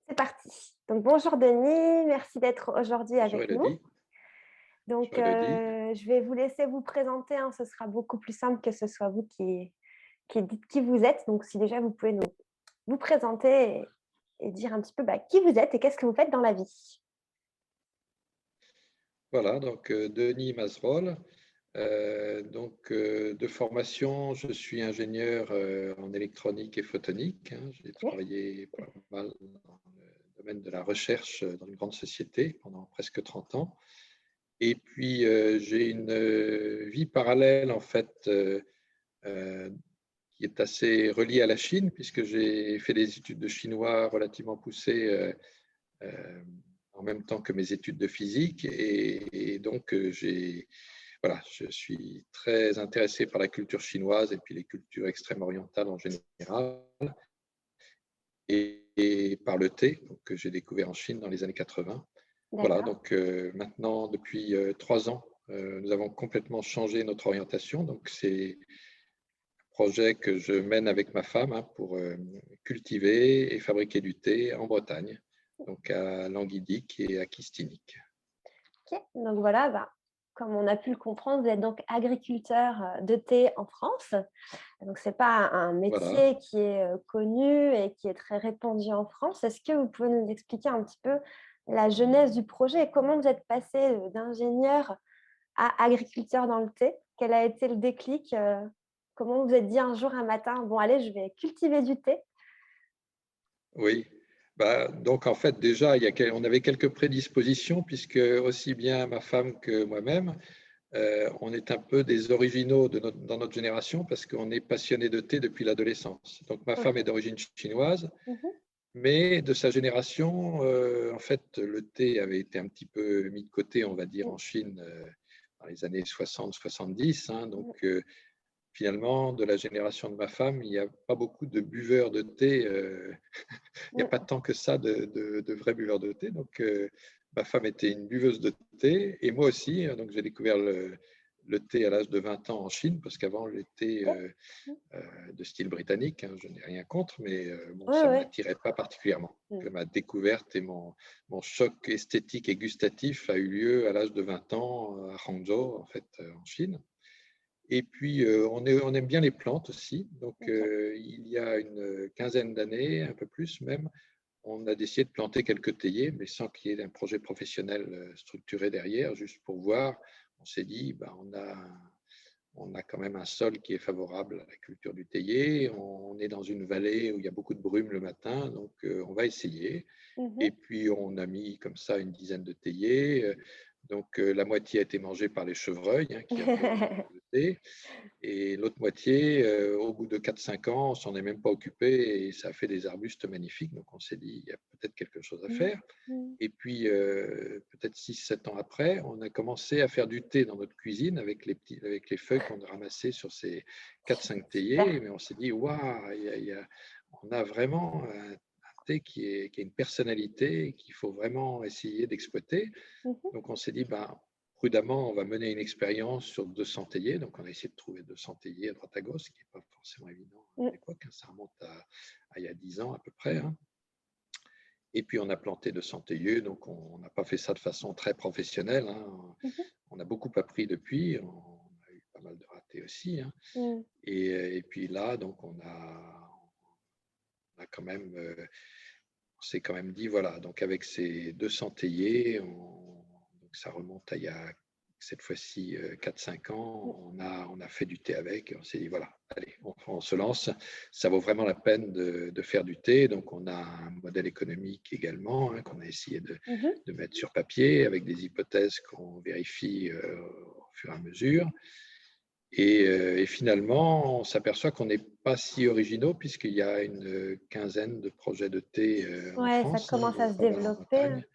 C'est parti. Donc bonjour Denis, merci d'être aujourd'hui Bonjour avec nous. Elodie. Donc Bonjour Elodie. je vais vous laisser vous présenter, hein, ce sera beaucoup plus simple que ce soit vous qui dites qui vous êtes. Donc si déjà vous pouvez vous présenter et dire un petit peu qui vous êtes et qu'est-ce que vous faites dans la vie. Voilà, donc Denis Mazerolles. De formation, je suis ingénieur en électronique et photonique, hein. J'ai Ok. travaillé pas mal dans le domaine de la recherche dans une grande société pendant presque 30 ans. Et puis, j'ai une vie parallèle, en fait, euh, qui est assez reliée à la Chine, puisque j'ai fait des études de chinois relativement poussées euh, en même temps que mes études de physique. Et donc, voilà, je suis très intéressé par la culture chinoise et puis les cultures extrême-orientales en général, et par le thé, donc, que j'ai découvert en Chine dans les années 80. Voilà, D'accord. donc maintenant, depuis 3 ans, nous avons complètement changé notre orientation. Donc, c'est un projet que je mène avec ma femme, hein, pour cultiver et fabriquer du thé en Bretagne, donc à Languidic et à Kistinic. Ok. Donc voilà, comme on a pu le comprendre, vous êtes donc agriculteur de thé en France. Donc c'est pas un Voilà. métier qui est connu et qui est très répandu en France. Est-ce que vous pouvez nous expliquer un petit peu la genèse du projet et comment vous êtes passé d'ingénieur à agriculteur dans le thé? Quel a été le déclic? Comment vous vous êtes dit un jour, un matin, bon, allez, je vais cultiver du thé? Oui. Donc en fait, déjà, on avait quelques prédispositions, puisque aussi bien ma femme que moi-même, on est un peu des originaux dans notre génération, parce qu'on est passionné de thé depuis l'adolescence. Donc ma femme est Ok. d'origine chinoise, Mhm. mais de sa génération, en fait, le thé avait été un petit peu mis de côté, on va dire, Mm, en Chine dans les années 60-70, hein. Donc, mm, finalement, de la génération de ma femme, il n'y a pas beaucoup de buveurs de thé. Il n'y a pas mm. tant que ça de vrais buveurs de thé. Donc, ma femme était une buveuse de thé et moi aussi. Donc, j'ai découvert le thé à l'âge de 20 ans en Chine, parce qu'avant, le thé Ok. Mm. de style britannique, hein, je n'ai rien contre, mais bon, Ouais, ça ne ouais. m'attirait pas particulièrement. Mm. Ma découverte et mon choc esthétique et gustatif a eu lieu à l'âge de 20 ans à Hangzhou, en fait, en Chine. Et puis, on aime bien les plantes aussi. Donc, Ok. il y a une quinzaine d'années, un peu plus même, on a décidé de planter quelques théiers, mais sans qu'il y ait un projet professionnel structuré derrière, juste pour voir. On s'est dit, on a quand même un sol qui est favorable à la culture du théier. On est dans une vallée où il y a beaucoup de brume le matin, donc on va essayer. Et Mhm. puis, on a mis comme ça une dizaine de théiers. Donc, la moitié a été mangée par les chevreuils, hein, qui adorent le thé. Et l'autre moitié, au bout de 4-5 ans, on ne s'en est même pas occupé et ça a fait des arbustes magnifiques. Donc, on s'est dit, il y a peut-être quelque chose à Mm, faire. mm. Et puis, peut-être 6-7 ans après, on a commencé à faire du thé dans notre cuisine avec les feuilles qu'on a ramassées sur ces 4-5 théiers. Super. Mais on s'est dit, waouh, on a vraiment un thé qui a une personnalité qu'il faut vraiment essayer d'exploiter. Mhm. Donc, on s'est dit, prudemment, on va mener une expérience sur 200 théiers. Donc, on a essayé de trouver 200 théiers à droite à gauche, ce qui n'est pas forcément évident à Mm. l'époque, hein. Ça remonte à il y a 10 ans à peu près, hein. Et puis, on a planté 200 théiers. Donc, on n'a pas fait ça de façon très professionnelle, hein. Mhm. On a beaucoup appris depuis. On a eu pas mal de ratés aussi, hein. Mm. Et puis là, donc, on a quand même, on s'est quand même dit, voilà, donc avec ces 200 théiers, donc ça remonte à il y a cette fois-ci 4-5 ans, on a fait du thé avec, et on s'est dit, voilà, allez, on se lance, ça vaut vraiment la peine de faire du thé. Donc, on a un modèle économique également, hein, qu'on a essayé Mhm. de mettre sur papier avec des hypothèses qu'on vérifie au fur et à mesure. Et finalement, on s'aperçoit qu'on n'est pas si originaux, puisqu'il y a une quinzaine de projets de thé en Ouais, ça France, hein, commence à dont se pas mal en développer. Bretagne.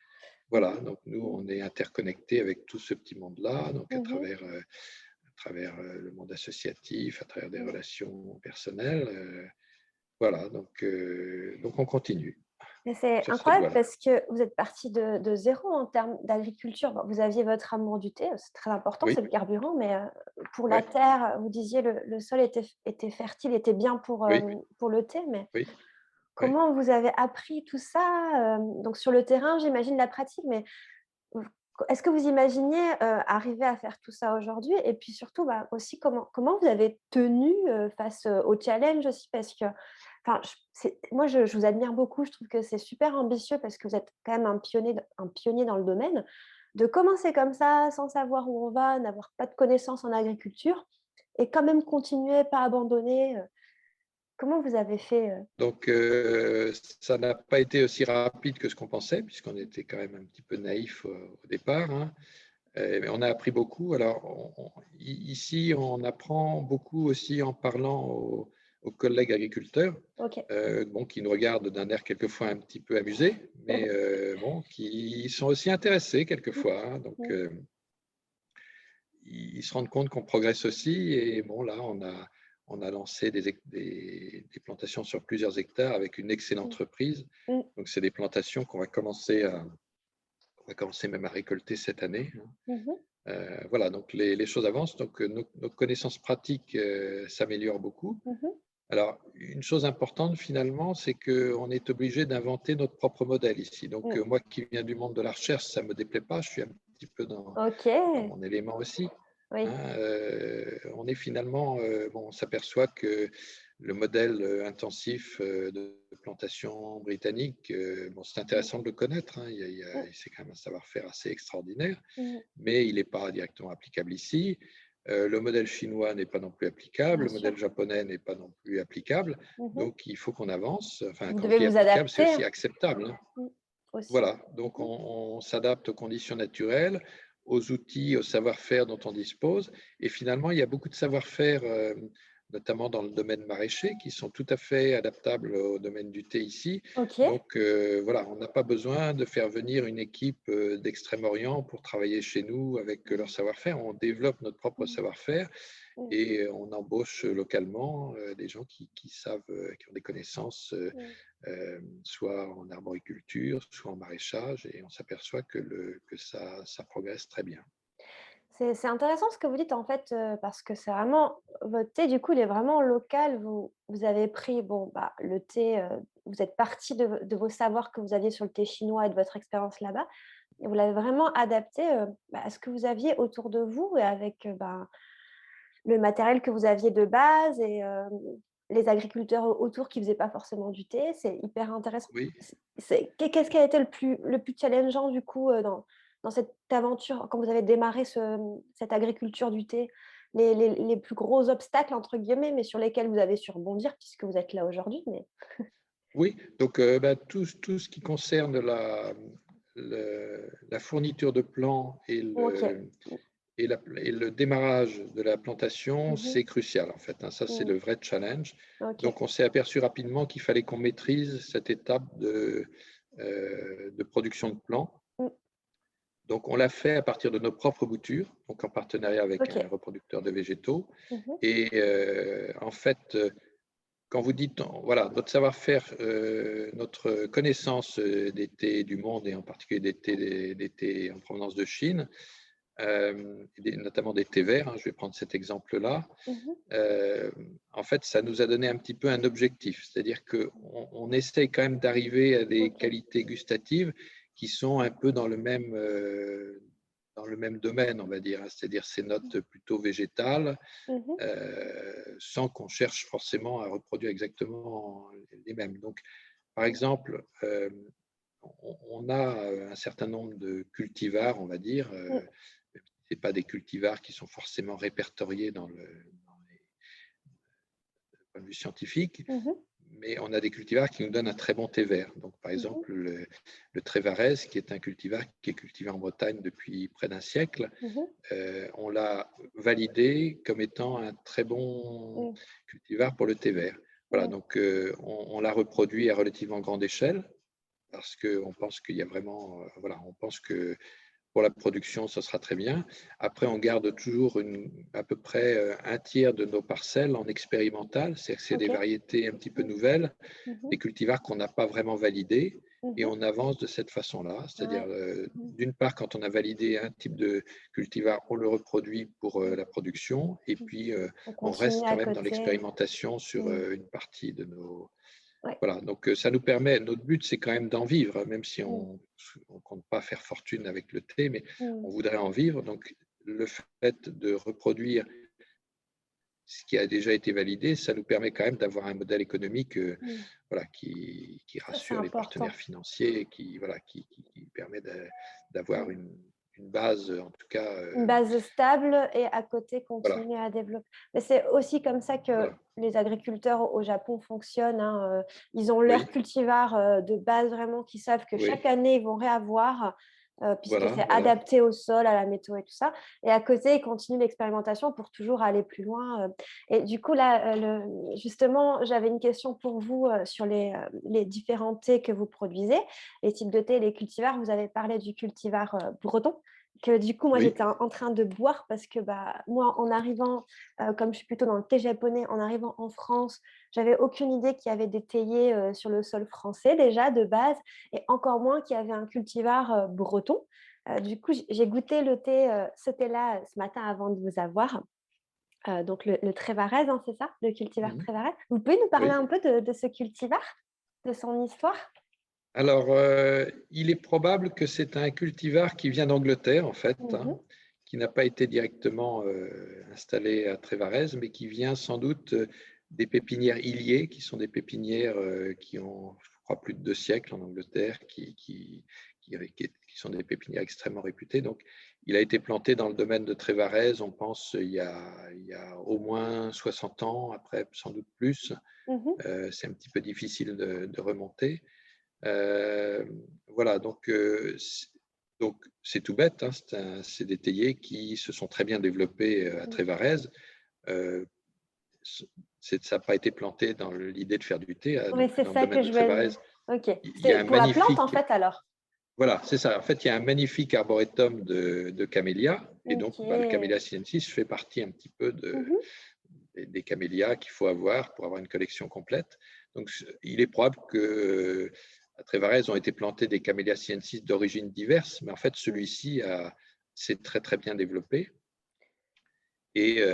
Voilà, Mhm. donc nous, on est interconnectés avec tout ce petit monde-là, donc Mhm. à travers le monde associatif, à travers des Mm. relations personnelles. Voilà, donc on continue Mais c'est sur cette incroyable voie-là. parce que vous êtes parti de zéro en termes d'agriculture. Bon, vous aviez votre amour du thé, c'est très important, Oui, c'est le carburant, mais pour la ouais, terre, vous disiez le sol était fertile, était bien oui, pour le thé, mais oui. ouais. comment vous avez appris tout ça? Donc sur le terrain, j'imagine la pratique, mais v est-ce que vous imaginiez, arriver à faire tout ça aujourd'hui? Et puis surtout, bah, aussi comment vous avez tenu, face, au challenge aussi? Parce que enfin, je vous admire beaucoup, je trouve que c'est super ambitieux parce que vous êtes quand même un pionnier dans le domaine. De commencer comme ça, sans savoir où on va, n'avoir pas de connaissances en agriculture et quand même continuer, pas abandonner, comment vous avez fait, Donc, ça n'a pas été aussi rapide que ce qu'on pensait, puisqu'on était quand même un petit peu naïf au départ, hein. Mais on a appris beaucoup. Alors, ici, on apprend beaucoup aussi en parlant aux collègues agriculteurs, OK. bon, qui nous regardent d'un air quelquefois un petit peu amusé, mais bon, qui sont aussi intéressés Mmh, quelquefois, hein. Donc, mmh, ils se rendent compte qu'on progresse aussi. Et bon, là, on a lancé des plantations sur plusieurs hectares avec une excellente mmh, reprise. mmh, Donc, c'est des plantations on va commencer même à récolter cette année, hein. mmh mh, Voilà, donc les choses avancent. Donc, nos connaissances pratiques s'améliorent beaucoup. mmh. Alors, une chose importante finalement, c'est qu'on est obligé d'inventer notre propre modèle ici. Donc, Mmh. moi qui viens du monde de la recherche, ça ne me déplaît pas. Je suis un petit peu dans OK, mon élément aussi, oui. hein. On est finalement, bon, on s'aperçoit que le modèle intensif de plantation britannique, bon, c'est Mmh, intéressant de le connaître, hein. mmh, C'est quand même un savoir-faire assez extraordinaire, mmh. mais il n'est pas directement applicable ici. Le modèle chinois n'est pas non plus applicable, Bien le modèle sûr. japonais n'est pas non plus applicable. Mmh. Donc, il faut qu'on avance. Enfin, Vous quand je devez dis vous applicable, c'est adapter, aussi acceptable, hein. mmh, aussi. Voilà, donc Mmh. on s'adapte aux conditions naturelles, aux outils, au savoir-faire dont on dispose. Et finalement, il y a beaucoup de savoir-faire, notamment dans le domaine maraîcher, qui sont tout à fait adaptables au domaine du thé ici. OK. Donc voilà, on n'a pas besoin de faire venir une équipe d'Extrême-Orient pour travailler chez nous avec leur savoir-faire. On développe notre propre Mmh, savoir-faire mmh, et on embauche localement des gens qui savent, qui ont des connaissances mmh. soit en arboriculture, soit en maraîchage, et on s'aperçoit que ça progresse très bien. C'est intéressant ce que vous dites en fait, parce que c'est vraiment votre thé du coup, il est vraiment local. Vous avez pris, bon, bah, le thé, vous êtes partis de vos savoirs que vous aviez sur le thé chinois et de votre expérience là-bas et vous l'avez vraiment adapté, bah, à ce que vous aviez autour de vous et avec, ben, le matériel que vous aviez de base et les agriculteurs autour qui ne faisaient pas forcément du thé. C'est hyper intéressant. Oui, Qu'est-ce qui a été le plus challengeant du coup, dans cette aventure quand vous avez démarré cette agriculture du thé? Les plus gros «obstacles» entre guillemets, mais sur lesquels vous avez su rebondir puisque vous êtes là aujourd'hui, mais oui. Donc bah, tout ce qui concerne la fourniture de plants OK. et le démarrage de la plantation, Mmh mh. c'est crucial en fait, hein. Ça, c'est Mmh. le vrai challenge. OK. Donc, on s'est aperçu rapidement qu'il fallait qu'on maîtrise cette étape de production de plants. Mmh. Donc, on l'a fait à partir de nos propres boutures, donc en partenariat avec un OK. reproducteur de végétaux. Mmh mh. Et en fait, quand vous dites, voilà, notre savoir-faire, notre connaissance des thés du monde et en particulier des thés en provenance de Chine, notamment des thés verts, hein, je vais prendre cet exemple-là. Mmh mh. euh, En fait, ça nous a donné un petit peu un objectif, c'est-à-dire qu'on essaye quand même d'arriver à des OK. qualités gustatives qui sont un peu dans le même domaine, on va dire, hein, c'est-à-dire ces Mmh. notes plutôt végétales, Mmh mh. sans qu'on cherche forcément à reproduire exactement les mêmes. Donc, par exemple, on a un certain nombre de cultivars, on va dire. Mmh. Ce pas des cultivars qui sont forcément répertoriés dans les points de vue scientifique, Mmh mh. mais on a des cultivars qui nous donnent un très bon thé vert. Donc, par Mmh mh. exemple, le Trévarez, qui est un cultivar qui est cultivé en Bretagne depuis près d'un siècle, Mmh mh. on l'a validé comme étant un très bon Mmh. cultivar pour le thé vert. Voilà, Mmh. donc on l'a reproduit à relativement grande échelle parce qu'on pense qu'il y a vraiment, voilà, on pense que pour la production, ça sera très bien. Après, on garde toujours à peu près un tiers de nos parcelles en expérimental, c'est-à-dire que c'est des OK. variétés un petit peu Mmh. nouvelles, Mmh mh. des cultivars qu'on n'a pas vraiment validés, Mmh et mh. on avance de cette façon-là. C'est-à-dire, Ouais. Mmh. d'une part, quand on a validé un type de cultivar, on le reproduit pour Mmh. la production, et Mmh. puis On on continue reste quand à même dans côté. l'expérimentation sur Mmh. une partie de nos, Ouais. Voilà, donc ça nous permet, notre but c'est quand même d'en vivre, même si Mmh. on ne compte pas faire fortune avec le thé, mais Mmh. on voudrait en vivre. Donc le fait de reproduire ce qui a déjà été validé, ça nous permet quand même d'avoir un modèle économique Mmh. voilà, qui Ça, c'est rassure les partenaires important. financiers et voilà, qui permet d'avoir Mmh. une base, en tout cas, Une base stable et à côté voilà, continuer à développer. Mais c'est aussi comme ça que voilà. les agriculteurs au Japon fonctionnent, hein, ils ont leur Oui, cultivar, de base vraiment qu'ils savent que chaque oui, année ils vont réavoir, puisque voilà, c'est voilà. adapté au sol, à la météo et tout ça, et à côté, ils continuent l'expérimentation pour toujours aller plus loin, et du coup là, justement, j'avais une question pour vous, sur les différents thés que vous produisez, les types de thé et les cultivars. Vous avez parlé du cultivar, breton, que du coup, moi, Oui, j'étais en train de boire parce que bah, moi, en arrivant, comme je suis plutôt dans le thé japonais, en arrivant en France, j'avais aucune idée qu'il y avait des théiers sur le sol français déjà de base, et encore moins qu'il y avait un cultivar breton. Du coup, j'ai goûté le thé, ce thé-là ce matin avant de vous avoir. Donc le Trévarez, hein, c'est ça, le cultivar mhm, Trévarez. Vous pouvez nous parler oui. un peu de ce cultivar, de son histoire? Alors, il est probable que c'est un cultivar qui vient d'Angleterre, en fait, hein, Mhm. qui n'a pas été directement installé à Trévarez, mais qui vient sans doute des pépinières Illier, qui sont des pépinières qui ont, je crois, plus de 2 siècles en Angleterre, qui sont des pépinières extrêmement réputées. Donc, il a été planté dans le domaine de Trévarez, on pense, il y a au moins 60 ans, après sans doute plus. Mhm. C'est un petit peu difficile de remonter. Euh, voilà, donc c'est tout bête, hein, c'est des théiers qui se sont très bien développés à Mhm. Trévarez. Euh, ça n'a pas été planté dans l'idée de faire du thé. Oui, Donc c'est dans le ça domaine que de je vais. Trévarez, Ok. il y a C'est un pour la plante, en magnifique, fait, alors. voilà, c'est ça. En fait, il y a un magnifique arboretum de camélias, et donc Ok. le Camellia sinensis fait partie un petit peu Mhm. des camélias qu'il faut avoir pour avoir une collection complète. Donc, il est probable que à Trévarez ont été plantés des Camellia sinensis d'origines diverses, mais en fait, celui-ci s'est très très bien développé. Et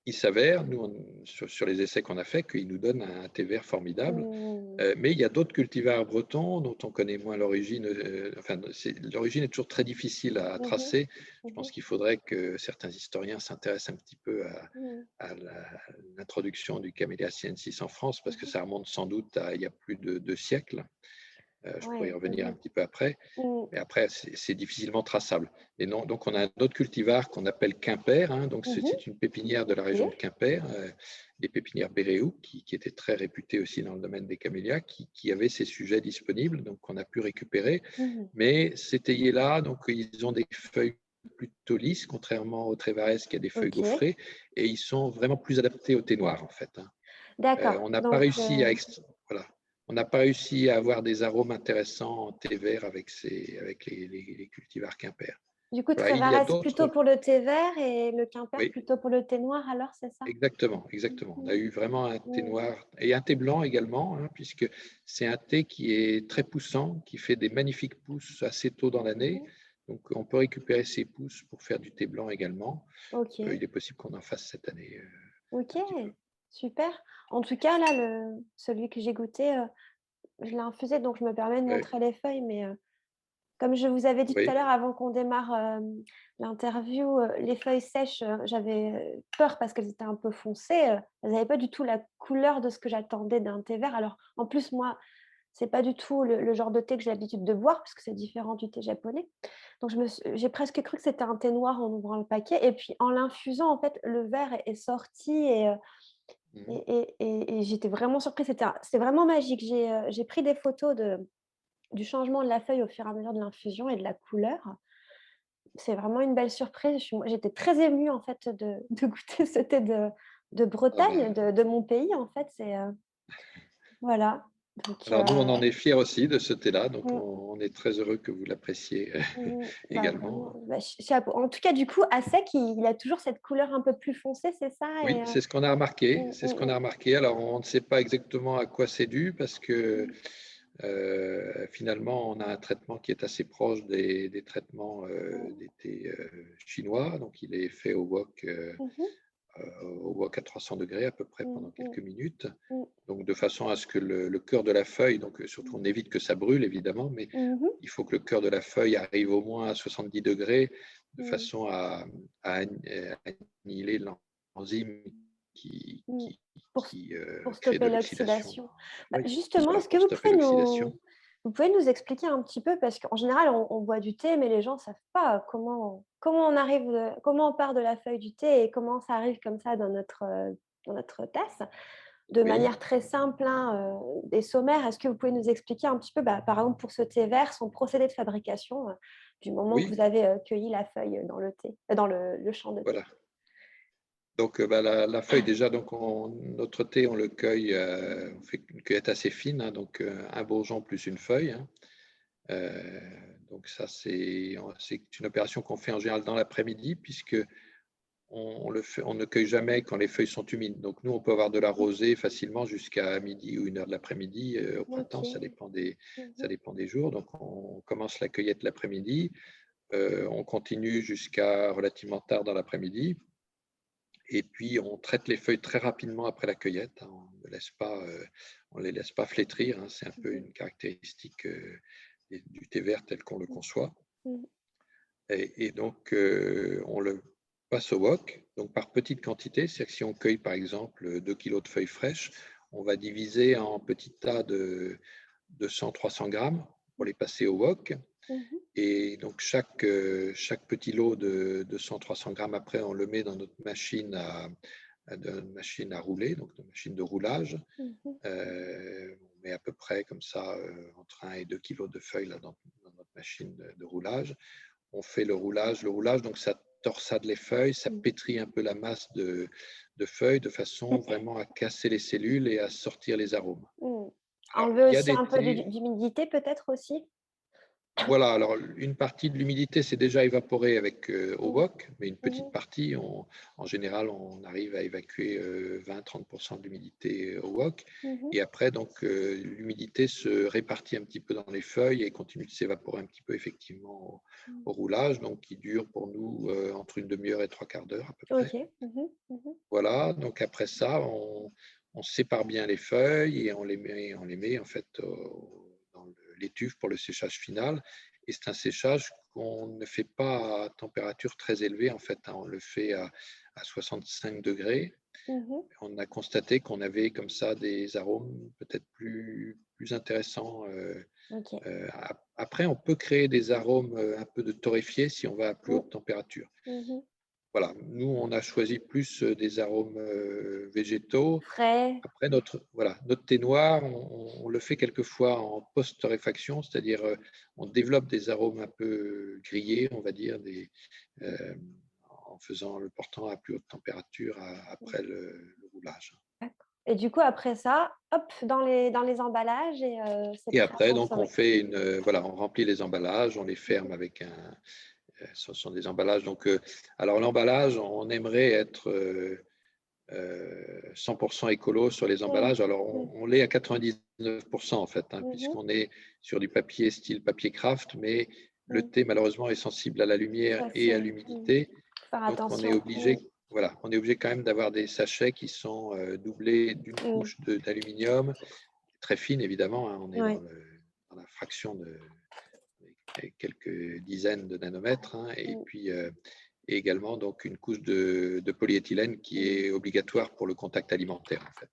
il s'avère, nous, sur les essais qu'on a faits, qu'il nous donne un thé vert formidable. Mhm. Mais il y a d'autres cultivars bretons dont on connaît moins l'origine. Enfin, l'origine est toujours très difficile à Mhm. tracer. Je pense Mhm. qu'il faudrait que certains historiens s'intéressent un petit peu Mhm. à l'introduction du Camellia sinensis en France, parce que Mhm. ça remonte sans doute à il y a plus de 2 siècles. Je pourrais y Ouais. revenir un Mhm. petit peu après. Mhm. Mais après, c'est difficilement traçable. Et non, donc, on a un autre cultivar qu'on appelle Quimper. Hein, donc, Mhm. c'est une pépinière de la Ok. région de Quimper, les pépinières Béréou, qui étaient très réputées aussi dans le domaine des camélias, qui avaient ces sujets disponibles, donc on a pu récupérer. Mhm. Mais ces théiers-là, donc, ils ont des feuilles plutôt lisses, contrairement au Trévarez qui a des feuilles Ok. gaufrées, et ils sont vraiment plus adaptés au thé noir, en fait. Hein. D'accord. On n'a pas Donc, réussi à voilà. On n'a pas réussi à avoir des arômes intéressants en thé vert avec les cultivars Quimper. du coup, Voilà, il y a Trévarès plutôt d'autres. pour le thé vert et le Quimper Oui, plutôt pour le thé noir, alors, c'est ça? exactement, exactement. On a Mhm. eu vraiment un thé Mhm. noir et un thé blanc également, hein, puisque c'est un thé qui est très poussant, qui fait des magnifiques pousses assez tôt dans l'année. Mhm. Donc, on peut récupérer ces pousses pour faire du thé blanc également. Ok. Il est possible qu'on en fasse cette année Ok. un petit peu. Super. En tout cas, là, celui que j'ai goûté, je l'ai infusé, donc je me permets de Oui, montrer les feuilles, mais comme je vous avais dit tout à oui. l'heure avant qu'on démarre l'interview, les feuilles sèches, j'avais peur parce qu'elles étaient un peu foncées. Elles n'avaient pas du tout la couleur de ce que j'attendais d'un thé vert. Alors, en plus, moi, c'est pas du tout le genre de thé que j'ai l'habitude de boire, puisque c'est différent du thé japonais. Donc, j'ai presque cru que c'était un thé noir en ouvrant le paquet. Et puis, en l'infusant, en fait, le verre est sorti Mhm. et j'étais vraiment surprise. C'était vraiment magique. J'ai pris des photos du changement de la feuille au fur et à mesure de l'infusion et de la couleur. C'est vraiment une belle surprise. J'étais très émue en fait de goûter ce thé de Ah Bretagne, ben, de mon pays en fait. Voilà. Donc, alors nous, on en est fiers aussi de ce thé-là, donc mmh, on est très heureux que vous l'appréciez bah, vraiment, également. bah, chapeau. En tout cas, du coup, à sec, il a toujours cette couleur un peu plus foncée, c'est ça? Oui, c'est ce qu'on a remarqué. Mmh, C'est ce qu'on mmh, a remarqué. Alors, on ne sait pas exactement à quoi c'est dû parce que mmh, finalement, on a un traitement qui est assez proche des traitements mmh, des thés chinois. Donc, il est fait au wok mmh, au wok à 300 degrés à peu près Mmh, pendant mmh, quelques minutes. mmh, Donc, de façon à ce que le cœur de la feuille, donc surtout on évite que ça brûle évidemment, mais mmh, il faut que le cœur de la feuille arrive au moins à 70 degrés de mmh, façon à annihiler l'enzyme qui, mmh. qui, Pour s pour crée de stopper l'oxydation. l'oxydation. Bah, Oui, justement, voilà, est-ce que pour stopper l'oxydation. vous pouvez nous expliquer un petit peu parce qu'en général, on boit du thé, mais les gens ne savent pas comment on arrive, comment on part de la feuille du thé et comment ça arrive comme ça dans notre tasse. De Oui, manière très simple, hein, et sommaire, est-ce que vous pouvez nous expliquer un petit peu, bah, par exemple, pour ce thé vert, son procédé de fabrication, du moment que oui, vous avez, cueilli la feuille dans le thé dans le champ de thé? voilà. Donc, bah, la feuille, déjà, donc notre thé, on le cueille, on fait une cueillette assez fine, hein, donc un bourgeon plus une feuille, hein. Euh, donc ça, c'est une opération qu'on fait en général dans l'après-midi, puisque on ne cueille jamais quand les feuilles sont humides. Donc nous, on peut avoir de la rosée facilement jusqu'à midi ou 1 heure de l'après-midi. Au printemps, OK. ça Mmh. dépend des jours. Donc on commence la cueillette l'après-midi, on continue jusqu'à relativement tard dans l'après-midi. Et puis, on traite les feuilles très rapidement après la cueillette, hein. On ne les laisse pas flétrir, hein. C'est un peu Mmh. une caractéristique du thé vert tel qu'on le Mmh. conçoit. Mmh. Et donc, on le passe au wok, donc par petite quantité. C'est-à-dire que si on cueille par exemple 2 kilos de feuilles fraîches, on va diviser en petits tas de 200-300 grammes pour les passer au wok. Mmh. Et donc, chaque petit lot de 200-300 grammes, après, on le met dans notre machine à rouler, donc notre machine de roulage. Mmh mh. On met à peu près comme ça entre 1 et 2 kilos de feuilles là, dans notre machine de roulage. On fait le roulage. Le roulage, donc ça torsade les feuilles, ça Mmh. pétrit un peu la masse de feuilles de façon vraiment à casser les cellules et à sortir les arômes. Mmh. Alors, Enlever il y a aussi des un peu thés. d'humidité peut-être aussi? Voilà, alors une partie de l'humidité s'est déjà évaporée au Mmh. wok, mais une Mmh petite mh. partie, en général, on arrive à évacuer 20-30% de l'humidité au wok. Mmh. Et après, donc, l'humidité se répartit un petit peu dans les feuilles et continue de s'évaporer un petit peu effectivement Mmh. au roulage, donc qui dure pour nous entre une demi-heure et trois quarts d'heure à peu près. OK. Mmh mh. Mmh. Voilà, donc après ça, on sépare bien les feuilles et on les met en fait dans l'étuve pour le séchage final. Et c'est un séchage qu'on ne fait pas à température très élevée en fait, hein. On le fait à 65 degrés. Mmh. On a constaté qu'on avait comme ça des arômes peut-être plus intéressants. OK. Après, on peut créer des arômes un peu de torréfiés si on va à plus Mmh. haute température. Mmh. Voilà, nous, on a choisi plus des arômes végétaux. Frais. Après, notre thé noir, on le fait quelquefois en post-torréfaction, c'est-à-dire on développe des arômes un peu grillés, on va dire, euh, le portant à plus haute température Mmh. après le roulage. D'accord, et du coup après ça, hop, dans les emballages et c'est Et prêt à après, donc, consommer. voilà, on remplit les emballages, on les ferme avec ce sont des emballages. Donc, alors l'emballage, on aimerait être 100% écolo sur les Mmh. emballages. Alors, Mmh. on l'est à 99% en fait, hein, Mmh. puisqu'on est sur du papier style papier craft, mais le Mmh. thé malheureusement est sensible à la lumière Ça et à c'est l'humidité. faire Donc, attention. Mmh. on est obligé quand même d'avoir des sachets qui sont doublés d'une Mmh. couche d'aluminium, très fine évidemment, hein. On est Ouais. dans la fraction de quelques dizaines de nanomètres, hein, et Mmh. puis et également donc une couche de polyéthylène qui Mmh. est obligatoire pour le contact alimentaire en fait.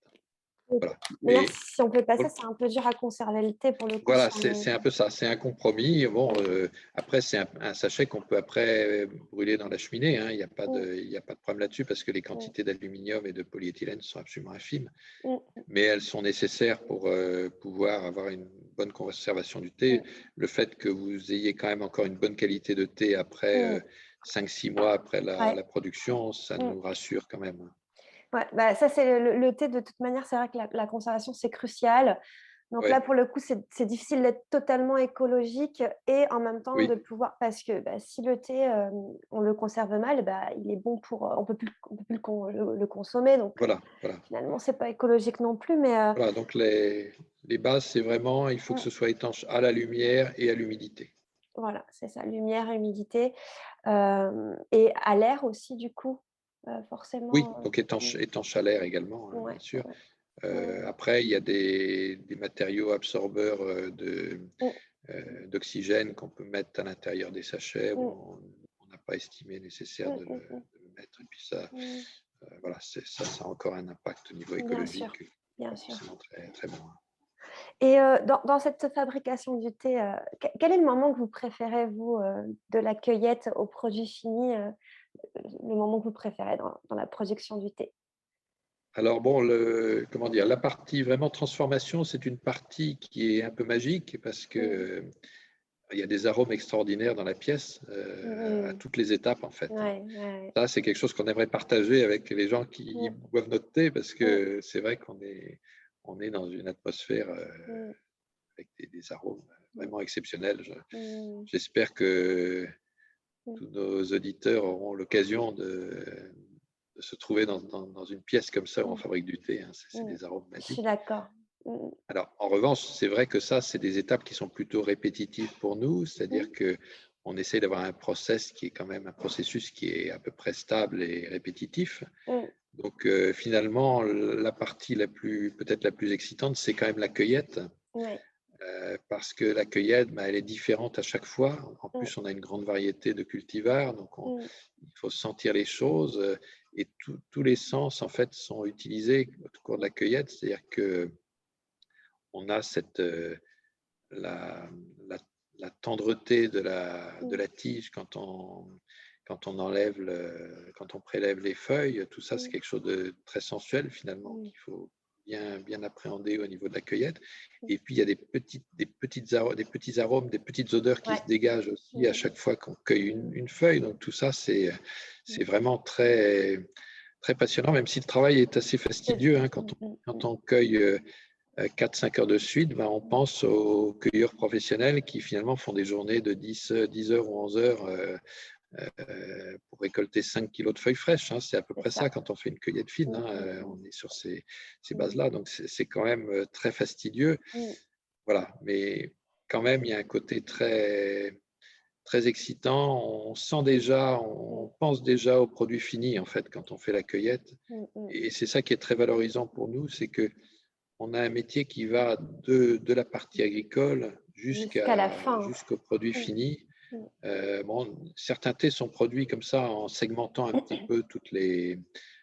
OK. Voilà. Mais là, Mais si on fait pas ça, c'est un peu dur à conserver le thé pour le coup si voilà, on est c'est un peu ça, c'est un compromis. Bon, après, c'est un sachet qu'on peut après brûler dans la cheminée, hein. mmh, Il y a pas de problème là-dessus parce que les mmh, quantités d'aluminium et de polyéthylène sont absolument infimes, mmh, mais elles sont nécessaires pour pouvoir avoir une bonne conservation du thé. mmh, Le fait que vous ayez quand même encore une bonne qualité de thé après mmh. 5-6 mois après Ouais. la production, ça Mmh. nous rassure quand même. Ouais, bah, ça c'est le thé de toute manière, c'est vrai que la conservation, c'est crucial. Donc là, Ouais, pour le coup, c'est difficile d'être totalement écologique et en même temps oui, de pouvoir parce que, bah, si le thé, on le conserve mal, bah, il est bon pour, on peut plus le consommer donc voilà, voilà. finalement, c'est pas écologique non plus mais Voilà, donc les bases, c'est vraiment, il faut que mmh, ce soit étanche à la lumière et à l'humidité. voilà, c'est ça, lumière, humidité, et à l'air aussi du coup, Oui, forcément. donc étanche à l'air également, hein, bien Ouais, sûr. ouais. Mm, Après, il y a des matériaux absorbeurs mm, d'oxygène qu'on peut mettre à l'intérieur des sachets où mm, on n'a pas estimé nécessaire mm, mm, mm, de le mettre. Et puis ça, mm. voilà, ça a encore un impact au niveau Bien sûr, écologique, bien pas sûr. forcément très bon, hein. Et dans cette fabrication du thé, quel est le moment que vous préférez, vous, de la cueillette au produit fini, le moment que vous préférez dans la production du thé? Alors bon, comment dire, la partie vraiment transformation, c'est une partie qui est un peu magique parce Mmh. que il y a des arômes extraordinaires dans la pièce à Mmh. toutes les étapes en fait, hein. Ouais, ouais, ouais. Ça, c'est quelque chose qu'on aimerait partager avec les gens qui Mmh, boivent notre thé parce mmh, que c'est vrai on est dans une atmosphère mmh, avec des arômes mmh, vraiment exceptionnels. mmh, J'espère que mmh, tous nos auditeurs auront l'occasion de se trouver dans une pièce comme ça où on mmh, fabrique du thé, hein. C'est mmh. des arômes Je suis magiques. d'accord. Mmh Alors, en revanche, c'est vrai que ça, c'est des étapes qui sont plutôt répétitives pour nous, mh. c'est-à-dire que on essaie d'avoir un process qui est quand même un processus qui est à peu près stable et répétitif. Mmh. Donc, finalement, la partie peut-être la plus excitante, c'est quand même la cueillette, Ouais. parce que la cueillette, bah, elle est différente à chaque fois. En Mmh, plus, on a une grande variété de cultivars, donc mmh. il faut sentir les choses, et tous les sens, en fait, sont utilisés au cours de la cueillette, c'est-à-dire que on a la, la, la tendreté de Mmh, la tige quand on enlève quand on prélève les feuilles, tout ça c'est mmh, quelque chose de très sensuel finalement mmh, qu'il faut bien appréhender au niveau de la cueillette. mmh. Et puis il y a des petits arômes, des petites odeurs qui Ouais. se dégagent aussi à Mmh, chaque fois qu'on cueille une feuille. Donc tout ça c'est mmh. vraiment très passionnant, même si le travail est assez C'est fastidieux, hein, mmh, mmh, quand mmh. on cueille 4-5 heures de suite, ben, on pense aux cueilleurs professionnels qui finalement font des journées de 10 heures ou 11 heures pour récolter 5 kilos de feuilles fraîches, hein. C'est à peu C'est près ça ça. quand on fait une cueillette fine, Mmh, hein. mmh, mmh. On est sur ces Mmh, bases-là. Donc c'est quand même très fastidieux. mmh. Voilà. Mais quand même, il y a un côté très excitant. On sent déjà, Mmh, on pense déjà au produit fini en fait quand on fait la cueillette. mmh, mmh. Et c'est ça qui est très valorisant pour nous, c'est que on a un métier qui va de la partie agricole Jusqu'à la fin. jusqu'au produit Mmh, fini. mmh. Bon, certains thés sont produits comme ça en segmentant un petit peu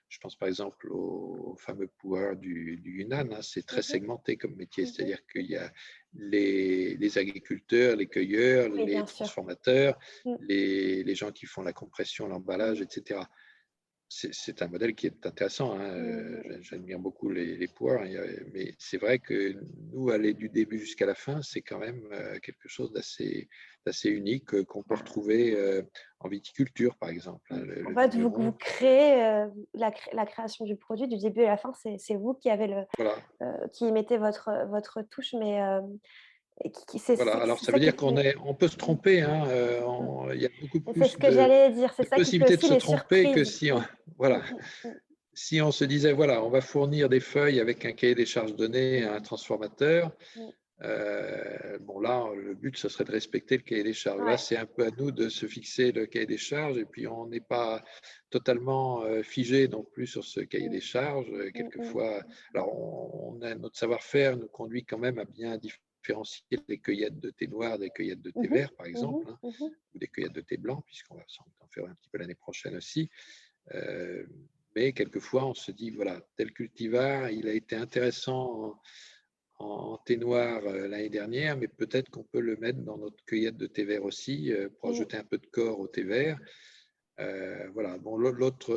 je pense par exemple au fameux pu'er du Yunnan, hein, c'est très Mmh. segmenté comme métier, Mmh. c'est-à-dire qu'il y a les agriculteurs, les cueilleurs, Oui, les bien sûr. transformateurs, Mmh, les gens qui font la compression, l'emballage, mmh, etc. C'est un modèle qui est intéressant, hein. mmh, J'admire beaucoup les poires, mais c'est vrai que nous, aller du début jusqu'à la fin, c'est quand même quelque chose d'assez unique qu'on peut retrouver en viticulture, par exemple, mmh. hein. En Le fait, vous vigneron, créez, la création du produit du début à la fin, c'est vous qui avez voilà. qui mettez votre touche, mais et qui Voilà. Alors, c'est ça ça veut qui dire fait on peut se mmh, tromper, hein, mmh. il y a beaucoup Et c'est plus ce que j'allais dire, c'est de ça qui fait possibilités de aussi se les tromper que surprises. si Mmh, mmh, voilà. mmh, mmh, Si on se disait, voilà, on va fournir des feuilles avec un cahier des charges donné à un mmh, transformateur. mmh. Bon, là, le but, ce serait de respecter le cahier des charges. Là, Ouais. c'est un peu à nous de se fixer le cahier des charges et puis on n'est pas totalement figé non plus sur ce cahier Mmh, des charges. mmh, mmh, Quelquefois, alors notre savoir-faire nous conduit quand même à bien différencier les cueillettes de thé noir des cueillettes de thé mmh vert, par mh, exemple, hein, mmh mh. ou des cueillettes de thé blanc, puisqu'on va en faire un petit peu l'année prochaine aussi. Euh, mais quelquefois, on se dit, voilà, tel cultivar, il a été intéressant en thé noir l'année dernière, mais peut-être qu'on peut le mettre dans notre cueillette de thé vert aussi pour Mmh. ajouter un peu de corps au thé vert. Voilà. Bon, l'autre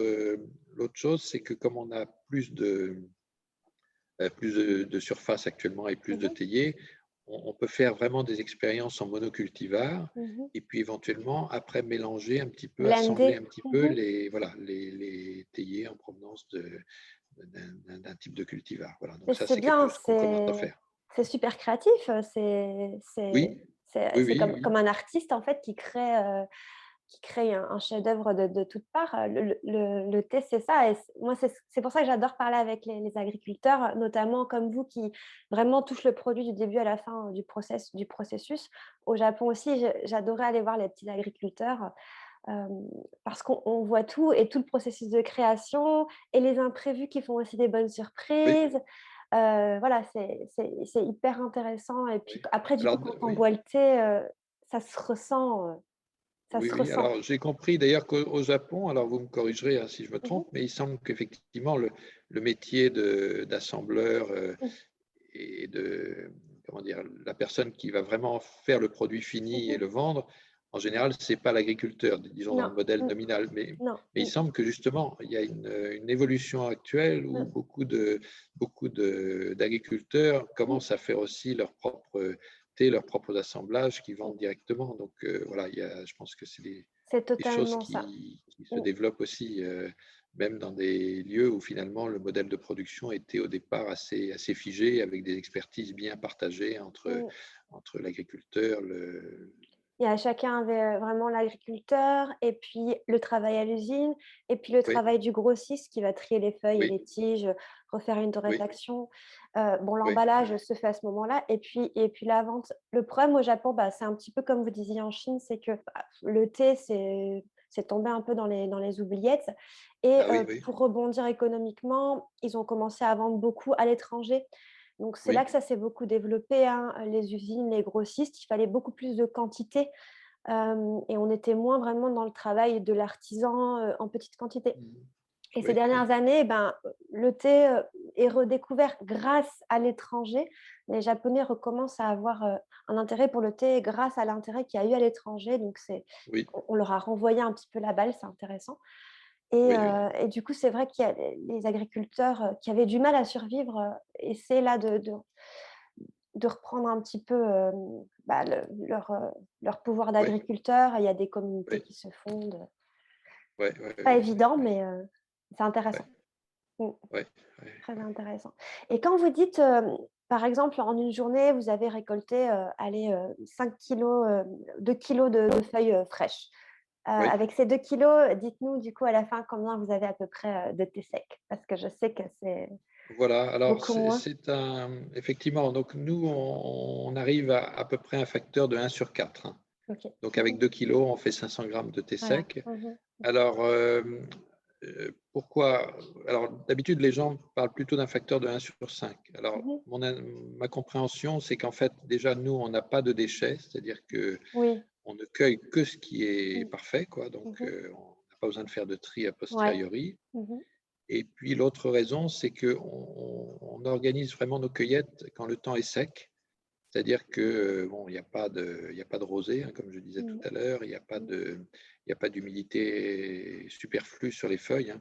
chose, c'est que comme on a plus de surface actuellement et plus Mmh de mh. théiers, on peut faire vraiment des expériences en monocultivar Mmh. et puis éventuellement après mélanger un petit peu, assembler Blender. un petit peu Mmh. les théiers en provenance d'un type de cultivar. Voilà. Mais Donc ça, c'est c'est quelque bien, chose qu'on commence à faire. c'est super créatif, Oui, oui, c'est oui, oui. comme un artiste, en fait, qui crée un chef-d'œuvre de toutes parts. Le thé, c'est ça et moi, c'est pour ça que j'adore parler avec les agriculteurs, notamment comme vous qui vraiment touchent le produit du début à la fin, du processus. Au Japon aussi, j'adorais aller voir les petits agriculteurs. parce qu'on voit tout et tout le processus de création et les imprévus qui font aussi des bonnes Oui, surprises. Voilà, c'est hyper intéressant et puis oui. après du coup, Alors, quand on oui, boit le thé, ça se ressent, ça oui, se oui. ressent. Alors, j'ai compris d'ailleurs qu'au Japon, alors vous me corrigerez hein, si je me Mmh trompe, mais il semble qu'effectivement, le métier d'assembleur mh. et de, comment dire, la personne qui va vraiment faire le produit fini et Mmh. le vendre, en général, c'est pas l'agriculteur, disons dans Non. le modèle Mmh. nominal, Non. mais il semble que justement, il y a une évolution actuelle où Mmh. beaucoup d'agriculteurs Mmh. commencent à faire aussi leur propre thé, leurs propres assemblages qu'ils Mmh. vendent directement. Donc voilà, je pense que c'est C'est des choses totalement ça. qui se Mmh. développent aussi même dans des lieux où finalement le modèle de production était au départ assez figé, avec des expertises bien partagées Mmh. entre l'agriculteur, le… Il y a chacun avait, vraiment l'agriculteur et puis le travail à l'usine et puis le Oui, travail du grossiste qui va trier les feuilles et oui, les tiges, refaire une oui, torréfaction. Bon, oui, l'emballage se fait à ce moment-là et puis la vente. Le problème au Japon, bah, c'est un petit peu comme vous disiez en Chine, c'est que, bah, le thé, c'est tombé un peu dans les oubliettes et ah oui, oui, pour rebondir économiquement, ils ont commencé à vendre beaucoup à l'étranger. Donc c'est là oui, que ça s'est beaucoup développé, hein, les usines, les grossistes. Il fallait beaucoup plus de quantité, et on était moins vraiment dans le travail de l'artisan, en petite quantité. mhm, Et ces oui, oui, dernières années, ben, le thé, est redécouvert grâce à l'étranger. Les Japonais recommencent à avoir, un intérêt pour le thé grâce à l'intérêt qu'il y a eu à l'étranger. Donc c'est oui, on leur a renvoyé un petit peu la balle, c'est intéressant. oui, oui, Et du coup, c'est vrai qu'il y a les agriculteurs, qui avaient du mal à survivre, essaient là de reprendre un petit peu, bah, leur pouvoir oui, d'agriculteur. Il y a des communautés oui, qui se fondent. oui, oui, Pas oui, évident, oui, mais c'est oui, intéressant. Mmh, oui, oui, très intéressant. Et quand vous dites, par exemple, en une journée, vous avez récolté, allez, 5 kilogrammes, 2 kilogrammes de feuilles, fraîches. oui. Avec ces 2 kilogrammes, dites-nous du coup à la fin combien vous avez à peu près, de thé sec? Parce que je sais que c'est Voilà, alors beaucoup moins. c'est effectivement, donc nous, on arrive à peu près un facteur de 1/4, hein. OK. Donc Mmh. avec 2 kilos, on fait 500 grammes de thé Voilà. sec. Mmh. Alors, pourquoi? Alors, d'habitude, les gens parlent plutôt d'un facteur de 1/5. Alors, Mmh. ma compréhension, c'est qu'en fait, déjà, nous, on n'a pas de déchets, c'est-à-dire que Oui. on ne cueille que ce qui est Mmh. parfait, quoi. Donc, Mmh. on n'a pas besoin de faire de tri a Ouais. posteriori. Mmh. Et puis, l'autre raison, c'est qu'on on organise vraiment nos cueillettes quand le temps est sec. C'est-à-dire que, bon, il y a pas de rosée, hein, comme je disais tout Mmh. à l'heure, Mmh. il y a pas d'humidité superflue sur les feuilles, hein.